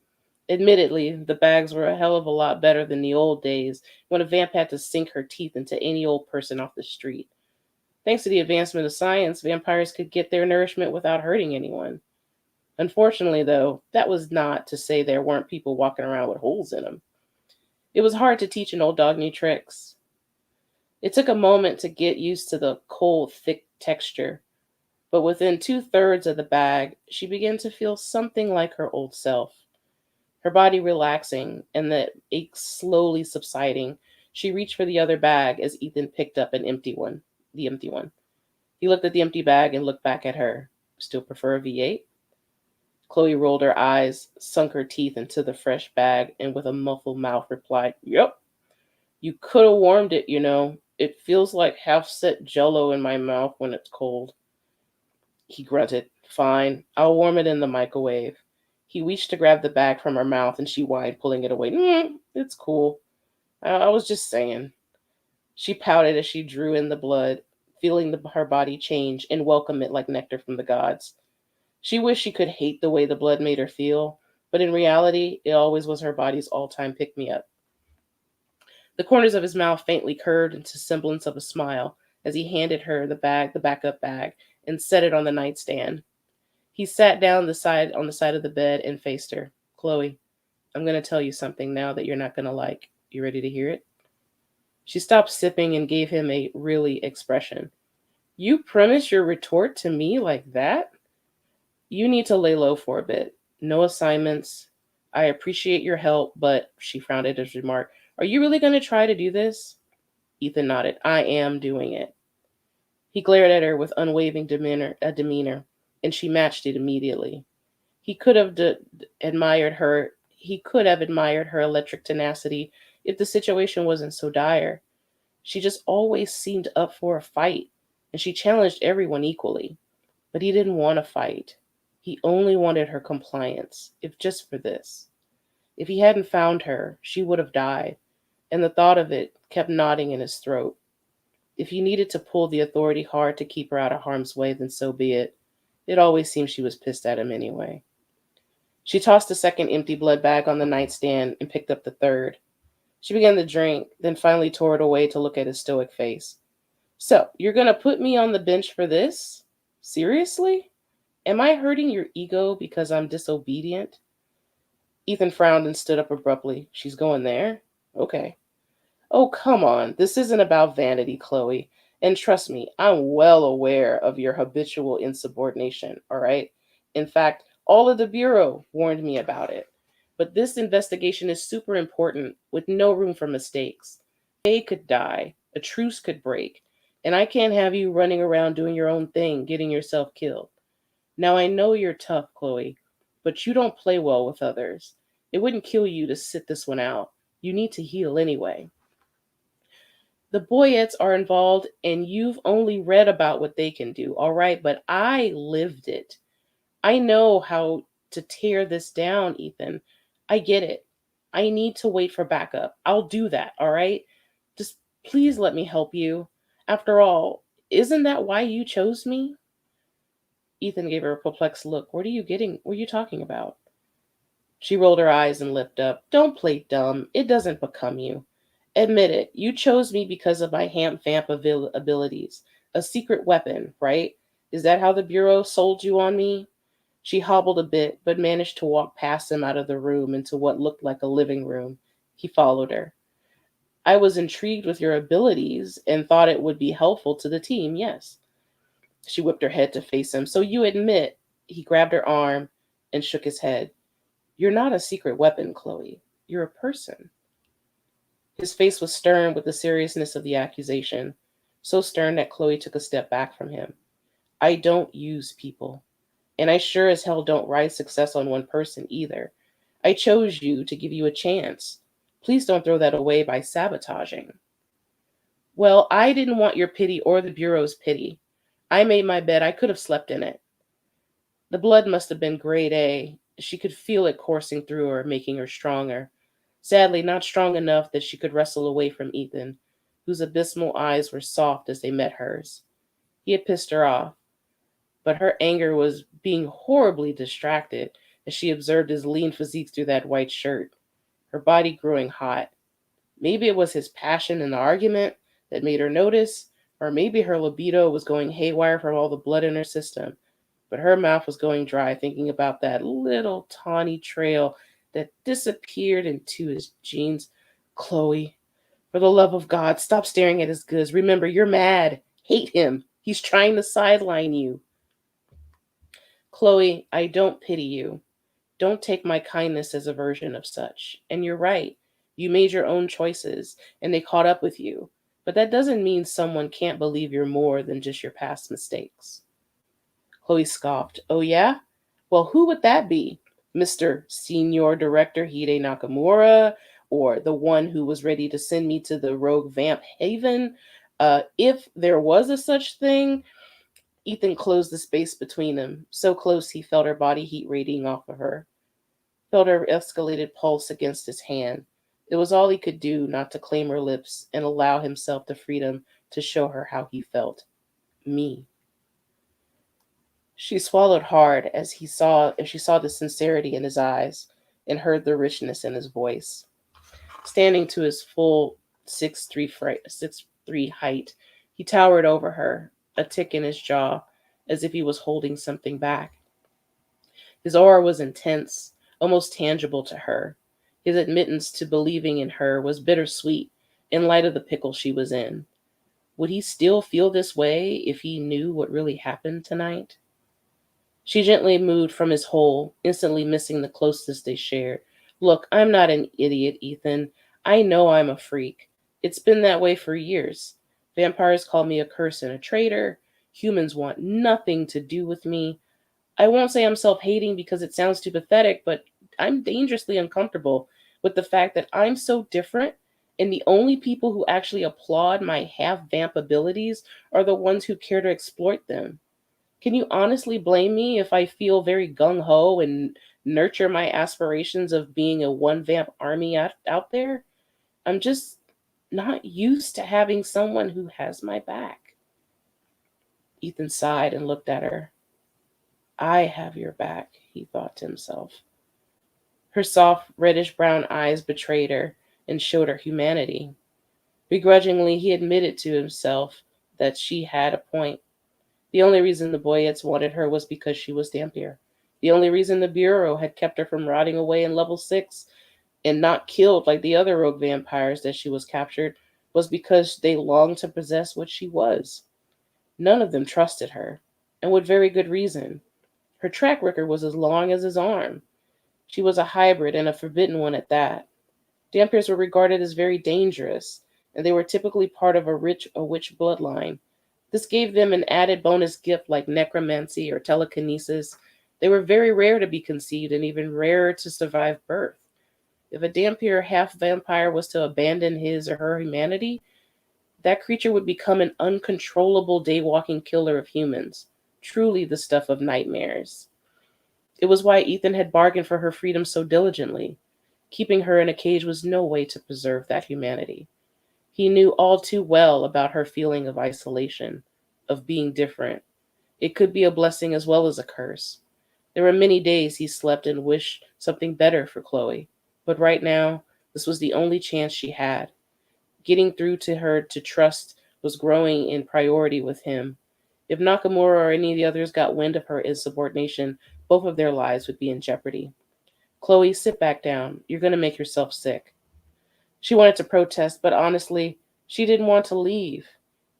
Admittedly, the bags were a hell of a lot better than the old days when a vamp had to sink her teeth into any old person off the street. Thanks to the advancement of science, vampires could get their nourishment without hurting anyone. Unfortunately, though, that was not to say there weren't people walking around with holes in them. It was hard to teach an old dog new tricks. It took a moment to get used to the cold, thick texture, but within 2/3 of the bag, she began to feel something like her old self. Her body relaxing and the ache slowly subsiding, she reached for the other bag as Ethan picked up the empty one. He looked at the empty bag and looked back at her. Still prefer a V8? Chloe rolled her eyes, sunk her teeth into the fresh bag, and with a muffled mouth replied, Yep. You could have warmed it, you know. It feels like half-set jello in my mouth when it's cold. He grunted. Fine, I'll warm it in the microwave. He reached to grab the bag from her mouth and she whined, pulling it away. It's cool. I was just saying. She pouted as she drew in the blood, feeling her body change and welcome it like nectar from the gods. She wished she could hate the way the blood made her feel, but in reality, it always was her body's all time pick me up. The corners of his mouth faintly curved into semblance of a smile as he handed her the backup bag, and set it on the nightstand. He sat down on the side of the bed and faced her. Chloe, I'm going to tell you something now that you're not going to like. You ready to hear it? She stopped sipping and gave him a really expression. You premise your retort to me like that? You need to lay low for a bit. No assignments. I appreciate your help, but she frowned at his remark. Are you really going to try to do this? Ethan nodded. I am doing it. He glared at her with unwavering demeanor, and she matched it immediately. He could have admired her. He could have admired her electric tenacity if the situation wasn't so dire. She just always seemed up for a fight, and she challenged everyone equally. But he didn't want to fight. He only wanted her compliance, if just for this. If he hadn't found her, she would have died, and the thought of it kept knotting in his throat. If he needed to pull the authority hard to keep her out of harm's way, then so be it. It always seemed she was pissed at him anyway. She tossed the second empty blood bag on the nightstand and picked up the third. She began to drink, then finally tore it away to look at his stoic face. So, you're going to put me on the bench for this? Seriously? Am I hurting your ego because I'm disobedient? Ethan frowned and stood up abruptly. She's going there? Okay. Oh, come on. This isn't about vanity, Chloe. And trust me, I'm well aware of your habitual insubordination, all right? In fact, all of the Bureau warned me about it. But this investigation is super important with no room for mistakes. They could die, a truce could break, and I can't have you running around doing your own thing, getting yourself killed. Now, I know you're tough, Chloe, but you don't play well with others. It wouldn't kill you to sit this one out. You need to heal anyway. The Boyettes are involved, and you've only read about what they can do, all right? But I lived it. I know how to tear this down, Ethan. I get it. I need to wait for backup. I'll do that, all right? Just please let me help you. After all, isn't that why you chose me? Ethan gave her a perplexed look. What are you talking about? She rolled her eyes and lipped up. Don't play dumb. It doesn't become you. Admit it. You chose me because of my hamp-vamp abilities. A secret weapon, right? Is that how the Bureau sold you on me? She hobbled a bit, but managed to walk past him out of the room into what looked like a living room. He followed her. I was intrigued with your abilities and thought it would be helpful to the team, yes. She whipped her head to face him. So you admit, he grabbed her arm and shook his head. You're not a secret weapon, Chloe. You're a person. His face was stern with the seriousness of the accusation, so stern that Chloe took a step back from him. I don't use people, and I sure as hell don't ride success on one person either. I chose you to give you a chance. Please don't throw that away by sabotaging. Well, I didn't want your pity or the Bureau's pity. I made my bed. I could have slept in it. The blood must have been grade A. She could feel it coursing through her, making her stronger. Sadly, not strong enough that she could wrestle away from Ethan, whose abysmal eyes were soft as they met hers. He had pissed her off, but her anger was being horribly distracted as she observed his lean physique through that white shirt, her body growing hot. Maybe it was his passion in the argument that made her notice, or maybe her libido was going haywire from all the blood in her system. But her mouth was going dry thinking about that little tawny trail that disappeared into his jeans. Chloe, for the love of God, stop staring at his goods. Remember, you're mad. Hate him. He's trying to sideline you. Chloe, I don't pity you. Don't take my kindness as a version of such. And you're right. You made your own choices, and they caught up with you. But that doesn't mean someone can't believe you're more than just your past mistakes. Chloe scoffed. Oh, yeah? Well, who would that be? Mr. Senior Director Hide Nakamura, or the one who was ready to send me to the rogue vamp haven? If there was a such thing, Ethan closed the space between them, so close he felt her body heat radiating off of her, felt her escalated pulse against his hand. It was all he could do not to claim her lips and allow himself the freedom to show her how he felt. Me. She swallowed hard as she saw the sincerity in his eyes and heard the richness in his voice. Standing to his full 6'3" height, he towered over her, a tick in his jaw, as if he was holding something back. His aura was intense, almost tangible to her. His admittance to believing in her was bittersweet in light of the pickle she was in. Would he still feel this way if he knew what really happened tonight? She gently moved from his hole, instantly missing the closeness they shared. Look, I'm not an idiot, Ethan. I know I'm a freak. It's been that way for years. Vampires call me a curse and a traitor. Humans want nothing to do with me. I won't say I'm self hating because it sounds too pathetic, but I'm dangerously uncomfortable with the fact that I'm so different, and the only people who actually applaud my half vamp abilities are the ones who care to exploit them. Can you honestly blame me if I feel very gung ho and nurture my aspirations of being a one vamp army out there? I'm just not used to having someone who has my back. Ethan sighed and looked at her. I have your back, he thought to himself. Her soft, reddish brown eyes betrayed her and showed her humanity. Begrudgingly, he admitted to himself that she had a point. The only reason the Boyettes wanted her was because she was Dampier. The only reason the Bureau had kept her from rotting away in level 6 and not killed like the other rogue vampires that she was captured was because they longed to possess what she was. None of them trusted her, and with very good reason. Her track record was as long as his arm. She was a hybrid and a forbidden one at that. Dampiers were regarded as very dangerous, and they were typically part of a witch bloodline. This gave them an added bonus gift like necromancy or telekinesis. They were very rare to be conceived and even rarer to survive birth. If a Dampier half vampire was to abandon his or her humanity, that creature would become an uncontrollable day-walking killer of humans, truly the stuff of nightmares. It was why Ethan had bargained for her freedom so diligently. Keeping her in a cage was no way to preserve that humanity. He knew all too well about her feeling of isolation, of being different. It could be a blessing as well as a curse. There were many days he slept and wished something better for Chloe, but right now, this was the only chance she had. Getting through to her to trust was growing in priority with him. If Nakamura or any of the others got wind of her insubordination, both of their lives would be in jeopardy. Chloe, sit back down. You're going to make yourself sick. She wanted to protest, but honestly, she didn't want to leave.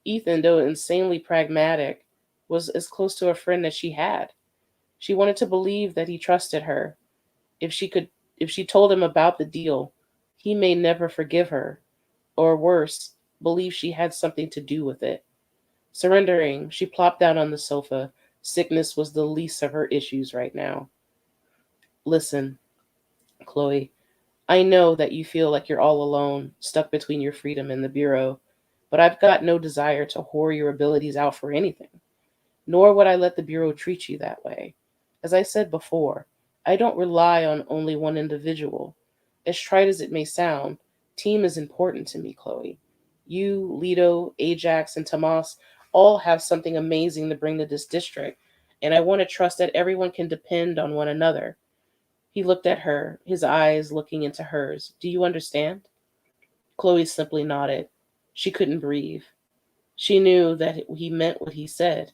Ethan, though insanely pragmatic, was as close to a friend as she had. She wanted to believe that he trusted her. If she told him about the deal, he may never forgive her, or worse, believe she had something to do with it. Surrendering, she plopped down on the sofa. Sickness was the least of her issues right now. Listen, Chloe, I know that you feel like you're all alone, stuck between your freedom and the Bureau, but I've got no desire to whore your abilities out for anything. Nor would I let the Bureau treat you that way. As I said before, I don't rely on only one individual. As trite as it may sound, team is important to me, Chloe. You, Leto, Ajax, and Tomas all have something amazing to bring to this district, and I want to trust that everyone can depend on one another. He looked at her, his eyes looking into hers. Do you understand? Chloe simply nodded. She couldn't breathe. She knew that he meant what he said.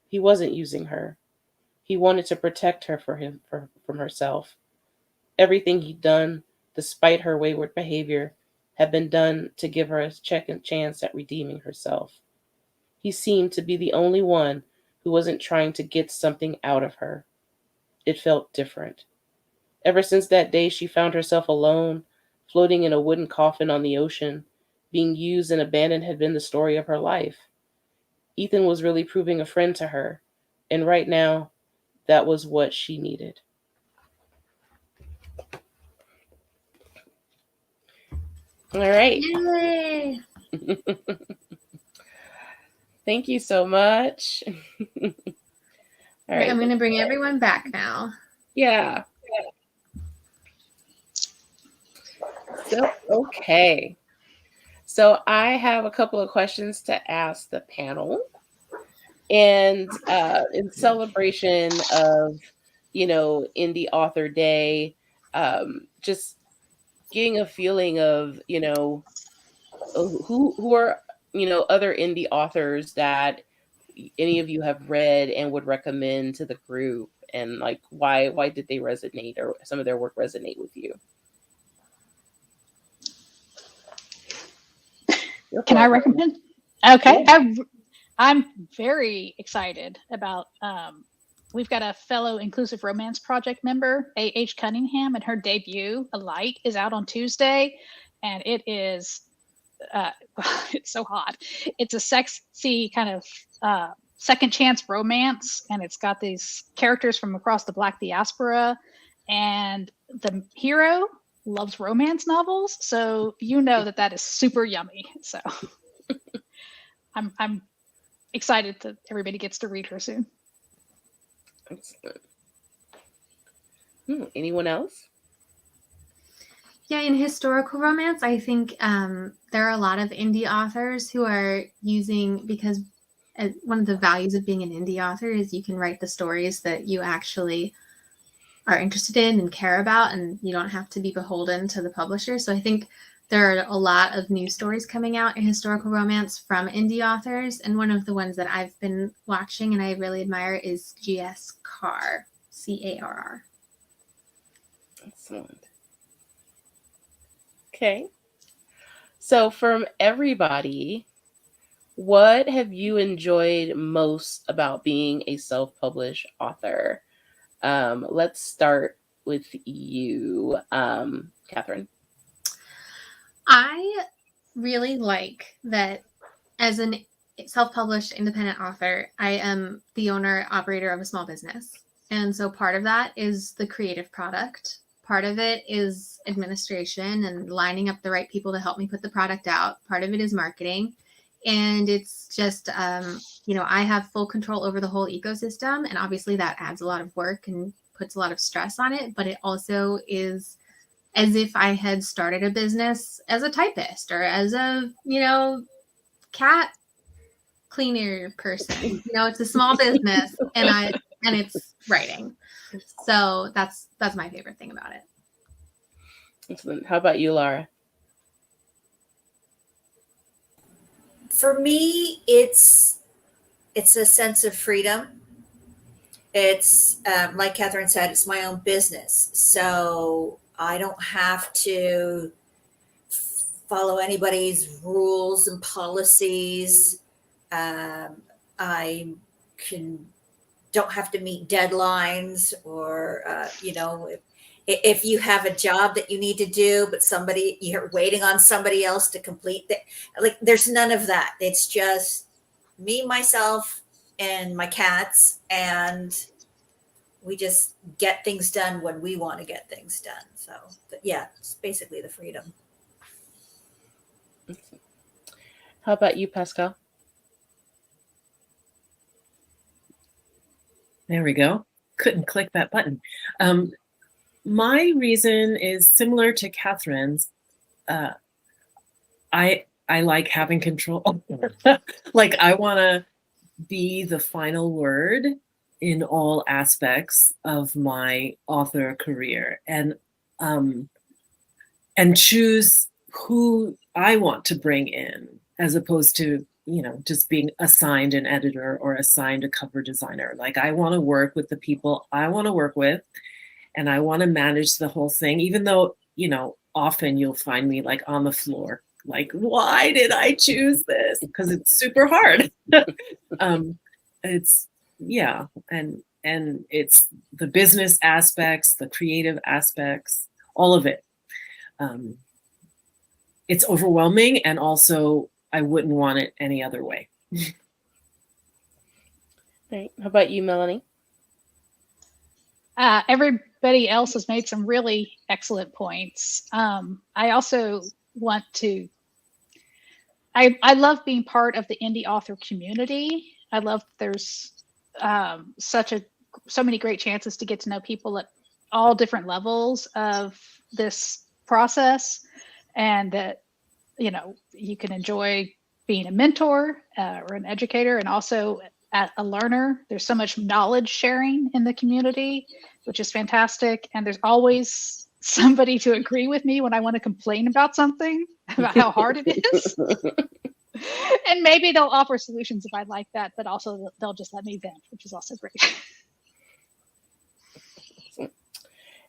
He wasn't using her. He wanted to protect her from herself. Everything he'd done, despite her wayward behavior, had been done to give her a second chance at redeeming herself. He seemed to be the only one who wasn't trying to get something out of her. It felt different. Ever since that day she found herself alone, floating in a wooden coffin on the ocean, being used and abandoned had been the story of her life. Ethan was really proving a friend to her, and right now, that was what she needed. All right. Yay! Thank you so much. All right. I'm going to bring everyone back now. Yeah. So, okay. So I have a couple of questions to ask the panel. And in celebration of, Indie Author Day, just getting a feeling of, who are, other indie authors that any of you have read and would recommend to the group, and like why did they resonate, or some of their work resonate with you? Can I recommend? Okay. I'm very excited about, we've got a fellow Inclusive Romance Project member, A.H. Cunningham, and her debut, A Light, is out on Tuesday. And it is, it's so hot. It's a sexy kind of second chance romance. And it's got these characters from across the Black diaspora. And the hero loves romance novels. So that is super yummy. So I'm excited that everybody gets to read her soon. Excellent. Anyone else? Yeah, in historical romance, I think there are a lot of indie authors who are using, because one of the values of being an indie author is you can write the stories that you actually are interested in and care about, and you don't have to be beholden to the publisher. So I think there are a lot of new stories coming out in historical romance from indie authors. And one of the ones that I've been watching and I really admire is G.S. Carr, Carr. Excellent. Okay. So from everybody, what have you enjoyed most about being a self-published author? Let's start with you, Catherine. I really like that as an self-published independent author, I am the owner operator of a small business. And so part of that is the creative product. Part of it is administration and lining up the right people to help me put the product out. Part of it is marketing. And it's just, I have full control over the whole ecosystem. And obviously that adds a lot of work and puts a lot of stress on it. But it also is as if I had started a business as a typist or as a, cat cleaner person. It's a small business and it's writing. So that's my favorite thing about it. Excellent. How about you, Laura? For me, it's a sense of freedom. It's like Catherine said, it's my own business, so I don't have to follow anybody's rules and policies. I don't have to meet deadlines, or if you have a job that you need to do, but you're waiting on somebody else to complete that. Like, there's none of that. It's just me, myself, and my cats, and we just get things done when we want to get things done. So, yeah, it's basically the freedom. How about you, Pascal? There we go. Couldn't click that button. My reason is similar to Catherine's. I like having control. Like, I want to be the final word in all aspects of my author career, and choose who I want to bring in, as opposed to just being assigned an editor or assigned a cover designer. Like, I want to work with the people I want to work with, and I want to manage the whole thing, even though, often you'll find me like on the floor, like, why did I choose this? Because it's super hard. It's, yeah. And it's the business aspects, the creative aspects, all of it. It's overwhelming, and also I wouldn't want it any other way. Right. How about you, Melanie? Everybody else has made some really excellent points. I also want to I love being part of the indie author community. I love there's so many great chances to get to know people at all different levels of this process, and that you can enjoy being a mentor or an educator, and also a learner. There's so much knowledge sharing in the community, which is fantastic. And there's always somebody to agree with me when I want to complain about something, about how hard it is. And maybe they'll offer solutions if I like that, but also they'll just let me vent, which is also great.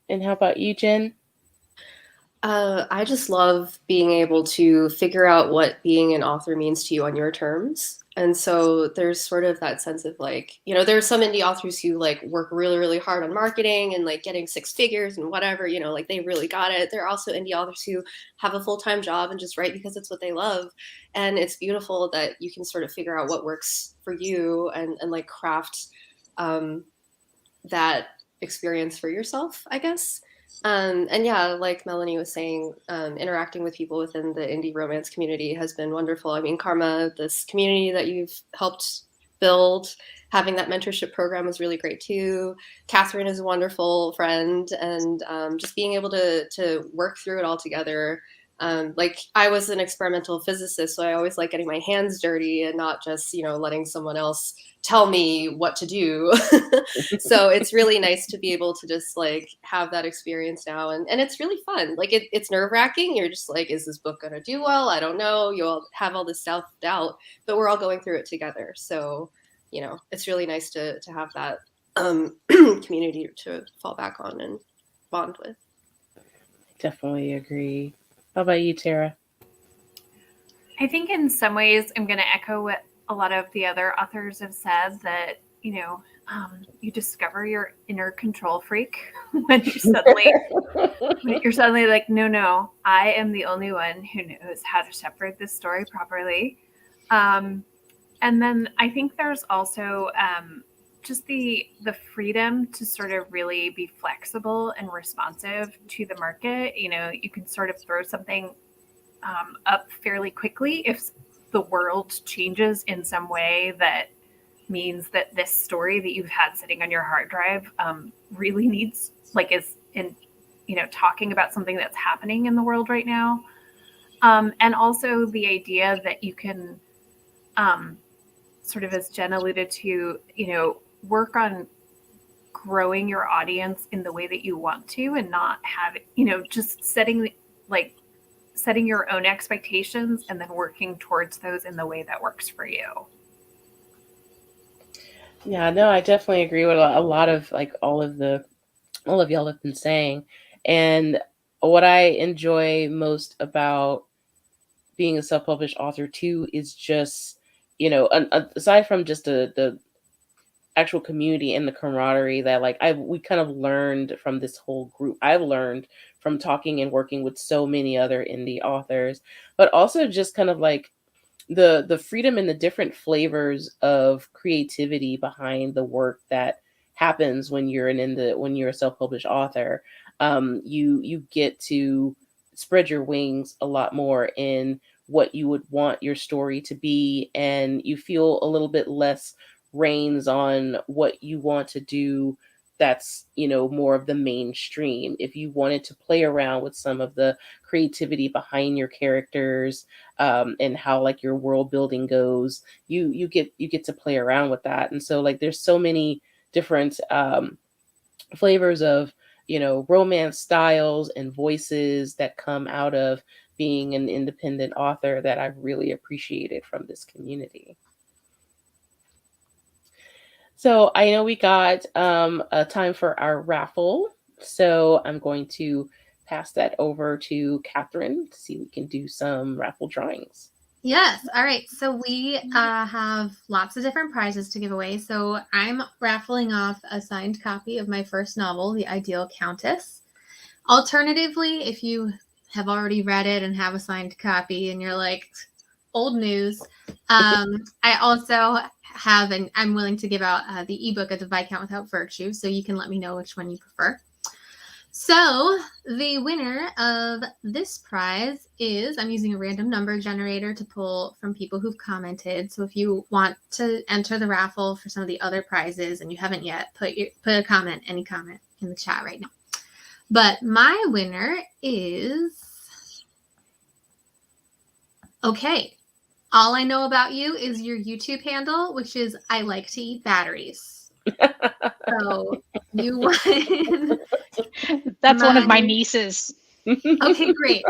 And how about you, Jen? I just love being able to figure out what being an author means to you on your terms. And so there's sort of that sense of like, there's some indie authors who like work really, really hard on marketing and like getting 6 figures and whatever, like they really got it. There are also indie authors who have a full-time job and just write because it's what they love. And it's beautiful that you can sort of figure out what works for you and like craft that experience for yourself, I guess. And yeah, like Melanie was saying, interacting with people within the indie romance community has been wonderful. I mean, Karma, this community that you've helped build, having that mentorship program was really great too. Catherine is a wonderful friend, and just being able to work through it all together. Like I was an experimental physicist, so I always like getting my hands dirty and not just, letting someone else tell me what to do. So it's really nice to be able to just like have that experience now. And it's really fun. Like it's nerve wracking. You're just like, is this book going to do well? I don't know. You'll have all this self-doubt, but we're all going through it together. So, it's really nice to have that community to fall back on and bond with. Definitely agree. How about you, Tara? I think in some ways I'm going to echo what a lot of the other authors have said, that, you discover your inner control freak when you're suddenly like, no, I am the only one who knows how to separate this story properly. And then I think there's also just the freedom to sort of really be flexible and responsive to the market. You can sort of throw something up fairly quickly if the world changes in some way that means that this story that you've had sitting on your hard drive really needs, like, is in, talking about something that's happening in the world right now. And also the idea that you can sort of, as Jen alluded to, work on growing your audience in the way that you want to, and not have, just setting your own expectations and then working towards those in the way that works for you. Yeah, no, I definitely agree with a lot of like all of y'all have been saying. And what I enjoy most about being a self-published author too is just, aside from just the actual community and the camaraderie that like we kind of learned from this whole group. I've learned from talking and working with so many other indie authors, but also just kind of like the freedom and the different flavors of creativity behind the work that happens when you're when you're a self-published author. You get to spread your wings a lot more in what you would want your story to be, and you feel a little bit less reins on what you want to do that's more of the mainstream. If you wanted to play around with some of the creativity behind your characters, and how like your world building goes, you get to play around with that. And so like there's so many different flavors of romance styles and voices that come out of being an independent author that I've really appreciated from this community. So I know we got a time for our raffle. So I'm going to pass that over to Catherine to see if we can do some raffle drawings. Yes. All right. So we have lots of different prizes to give away. So I'm raffling off a signed copy of my first novel, The Ideal Countess. Alternatively, if you have already read it and have a signed copy and you're like, old news, I also have, and I'm willing to give out the ebook of The Viscount Without Virtue, so you can let me know which one you prefer. So the winner of this prize is, I'm using a random number generator to pull from people who've commented. So if you want to enter the raffle for some of the other prizes and you haven't yet, put a comment, any comment in the chat right now. But my winner is, okay, all I know about you is your YouTube handle, which is I like to eat batteries. So you won. That's one of my nieces. Okay, great.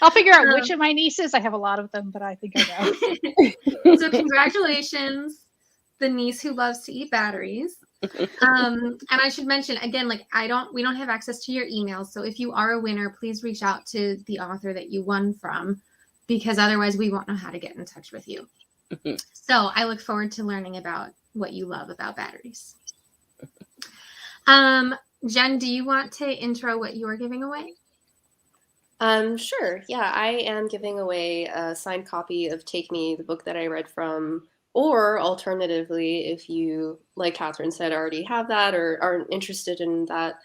I'll figure out which of my nieces. I have a lot of them, but I think I know. So congratulations, the niece who loves to eat batteries. And I should mention again, like we don't have access to your emails. So if you are a winner, please reach out to the author that you won from, because otherwise we won't know how to get in touch with you. So I look forward to learning about what you love about batteries. Jen, do you want to intro what you're giving away? Sure. Yeah, I am giving away a signed copy of Take Me, the book that I read from, or alternatively, if you, like Catherine said, already have that or aren't interested in that,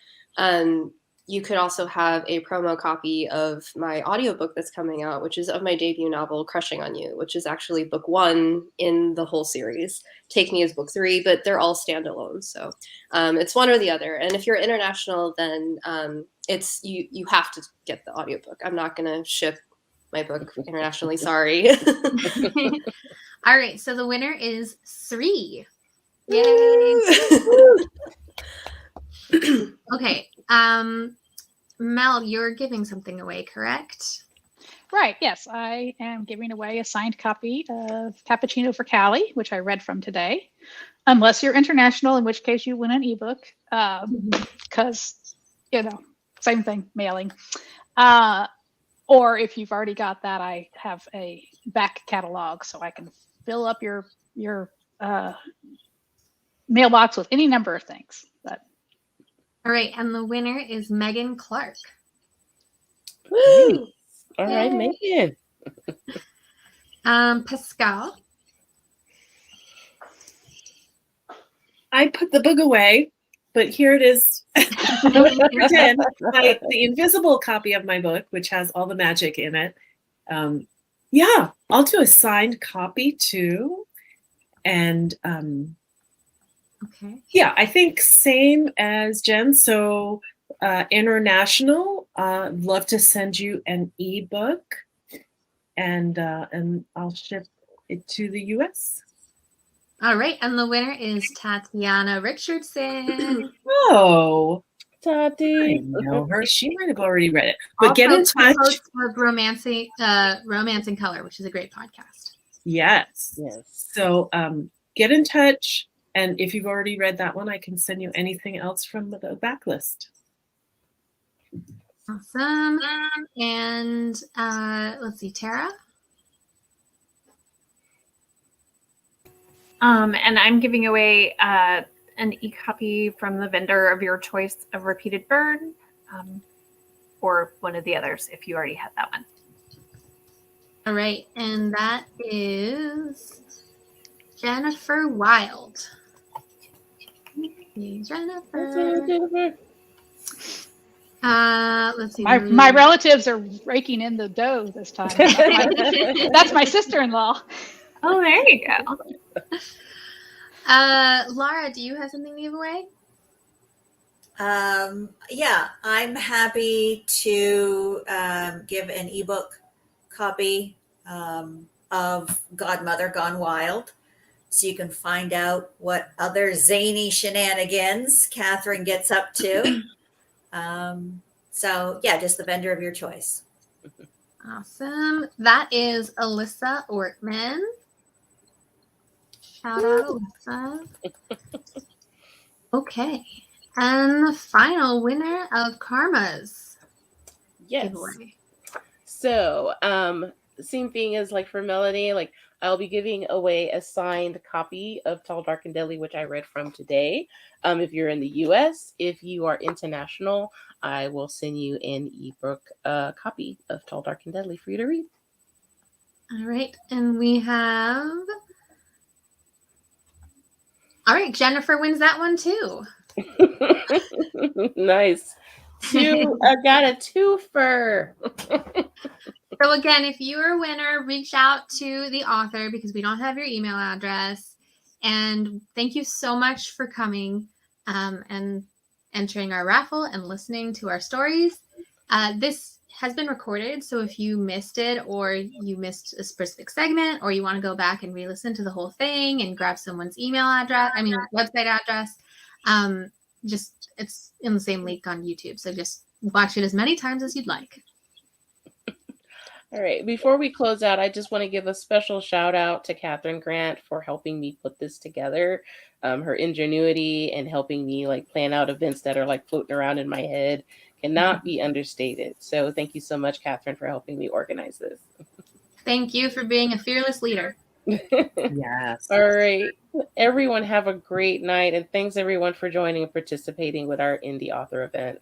you could also have a promo copy of my audiobook that's coming out, which is of my debut novel, Crushing on You, which is actually book 1 in the whole series. Take Me is book 3, but they're all standalone. So it's one or the other. And if you're international, then it's you have to get the audiobook. I'm not going to ship my book internationally. Sorry. All right. So the winner is 3. Yay. Okay. Mel, you're giving something away, correct? Right. Yes, I am giving away a signed copy of Cappuccino for Callie, which I read from today. Unless you're international, in which case you win an ebook, because same thing, mailing. Or if you've already got that, I have a back catalog, so I can fill up your mailbox with any number of things. But all right, and the winner is Megan Clark. Woo! All right, Megan. Pascal. I put the book away, but here it is. Pretend the invisible copy of my book, which has all the magic in it. Yeah, I'll do a signed copy too. And okay. Yeah, I think same as Jen. So international, love to send you an ebook, and I'll ship it to the US. All right, and the winner is Tatiana Richardson. Oh, Tati. I know her. She might have already read it. But get in touch. With Romance in Color, which is a great podcast. Yes. Yes. So get in touch. And if you've already read that one, I can send you anything else from the backlist. Awesome. And let's see, Tara. And I'm giving away an e-copy from the vendor of your choice of Repeated Bird, or one of the others if you already had that one. All right, and that is Jennifer Wild. Jennifer. Let's see. My relatives are raking in the dough this time. That's my sister-in-law. Oh, there you go. Laura, do you have something to give away? Yeah, I'm happy to give an ebook copy of Godmother Gone Wild, so you can find out what other zany shenanigans Catherine gets up to. So yeah, just the vendor of your choice. Awesome. That is Alyssa Ortman. Shout out, Alyssa. Okay. And the final winner of Karma's giveaway. So, same thing as like for Melanie, like I'll be giving away a signed copy of Tall, Dark, and Deadly, which I read from today. If you're in the US, if you are international, I will send you an ebook copy of Tall, Dark, and Deadly for you to read. All right. And we have... All right, Jennifer wins that one too. Nice. I got a twofer. So again, if you're a winner, reach out to the author because we don't have your email address. And thank you so much for coming and entering our raffle and listening to our stories. This has been recorded, so if you missed it or you missed a specific segment or you want to go back and re-listen to the whole thing and grab someone's website address, just it's in the same link on YouTube. So just watch it as many times as you'd like. All right. Before we close out, I just want to give a special shout out to Catherine Grant for helping me put this together. Her ingenuity and helping me plan out events that are floating around in my head cannot be understated. So thank you so much, Catherine, for helping me organize this. Thank you for being a fearless leader. Yes. All right. Everyone have a great night. And thanks everyone for joining and participating with our indie author event.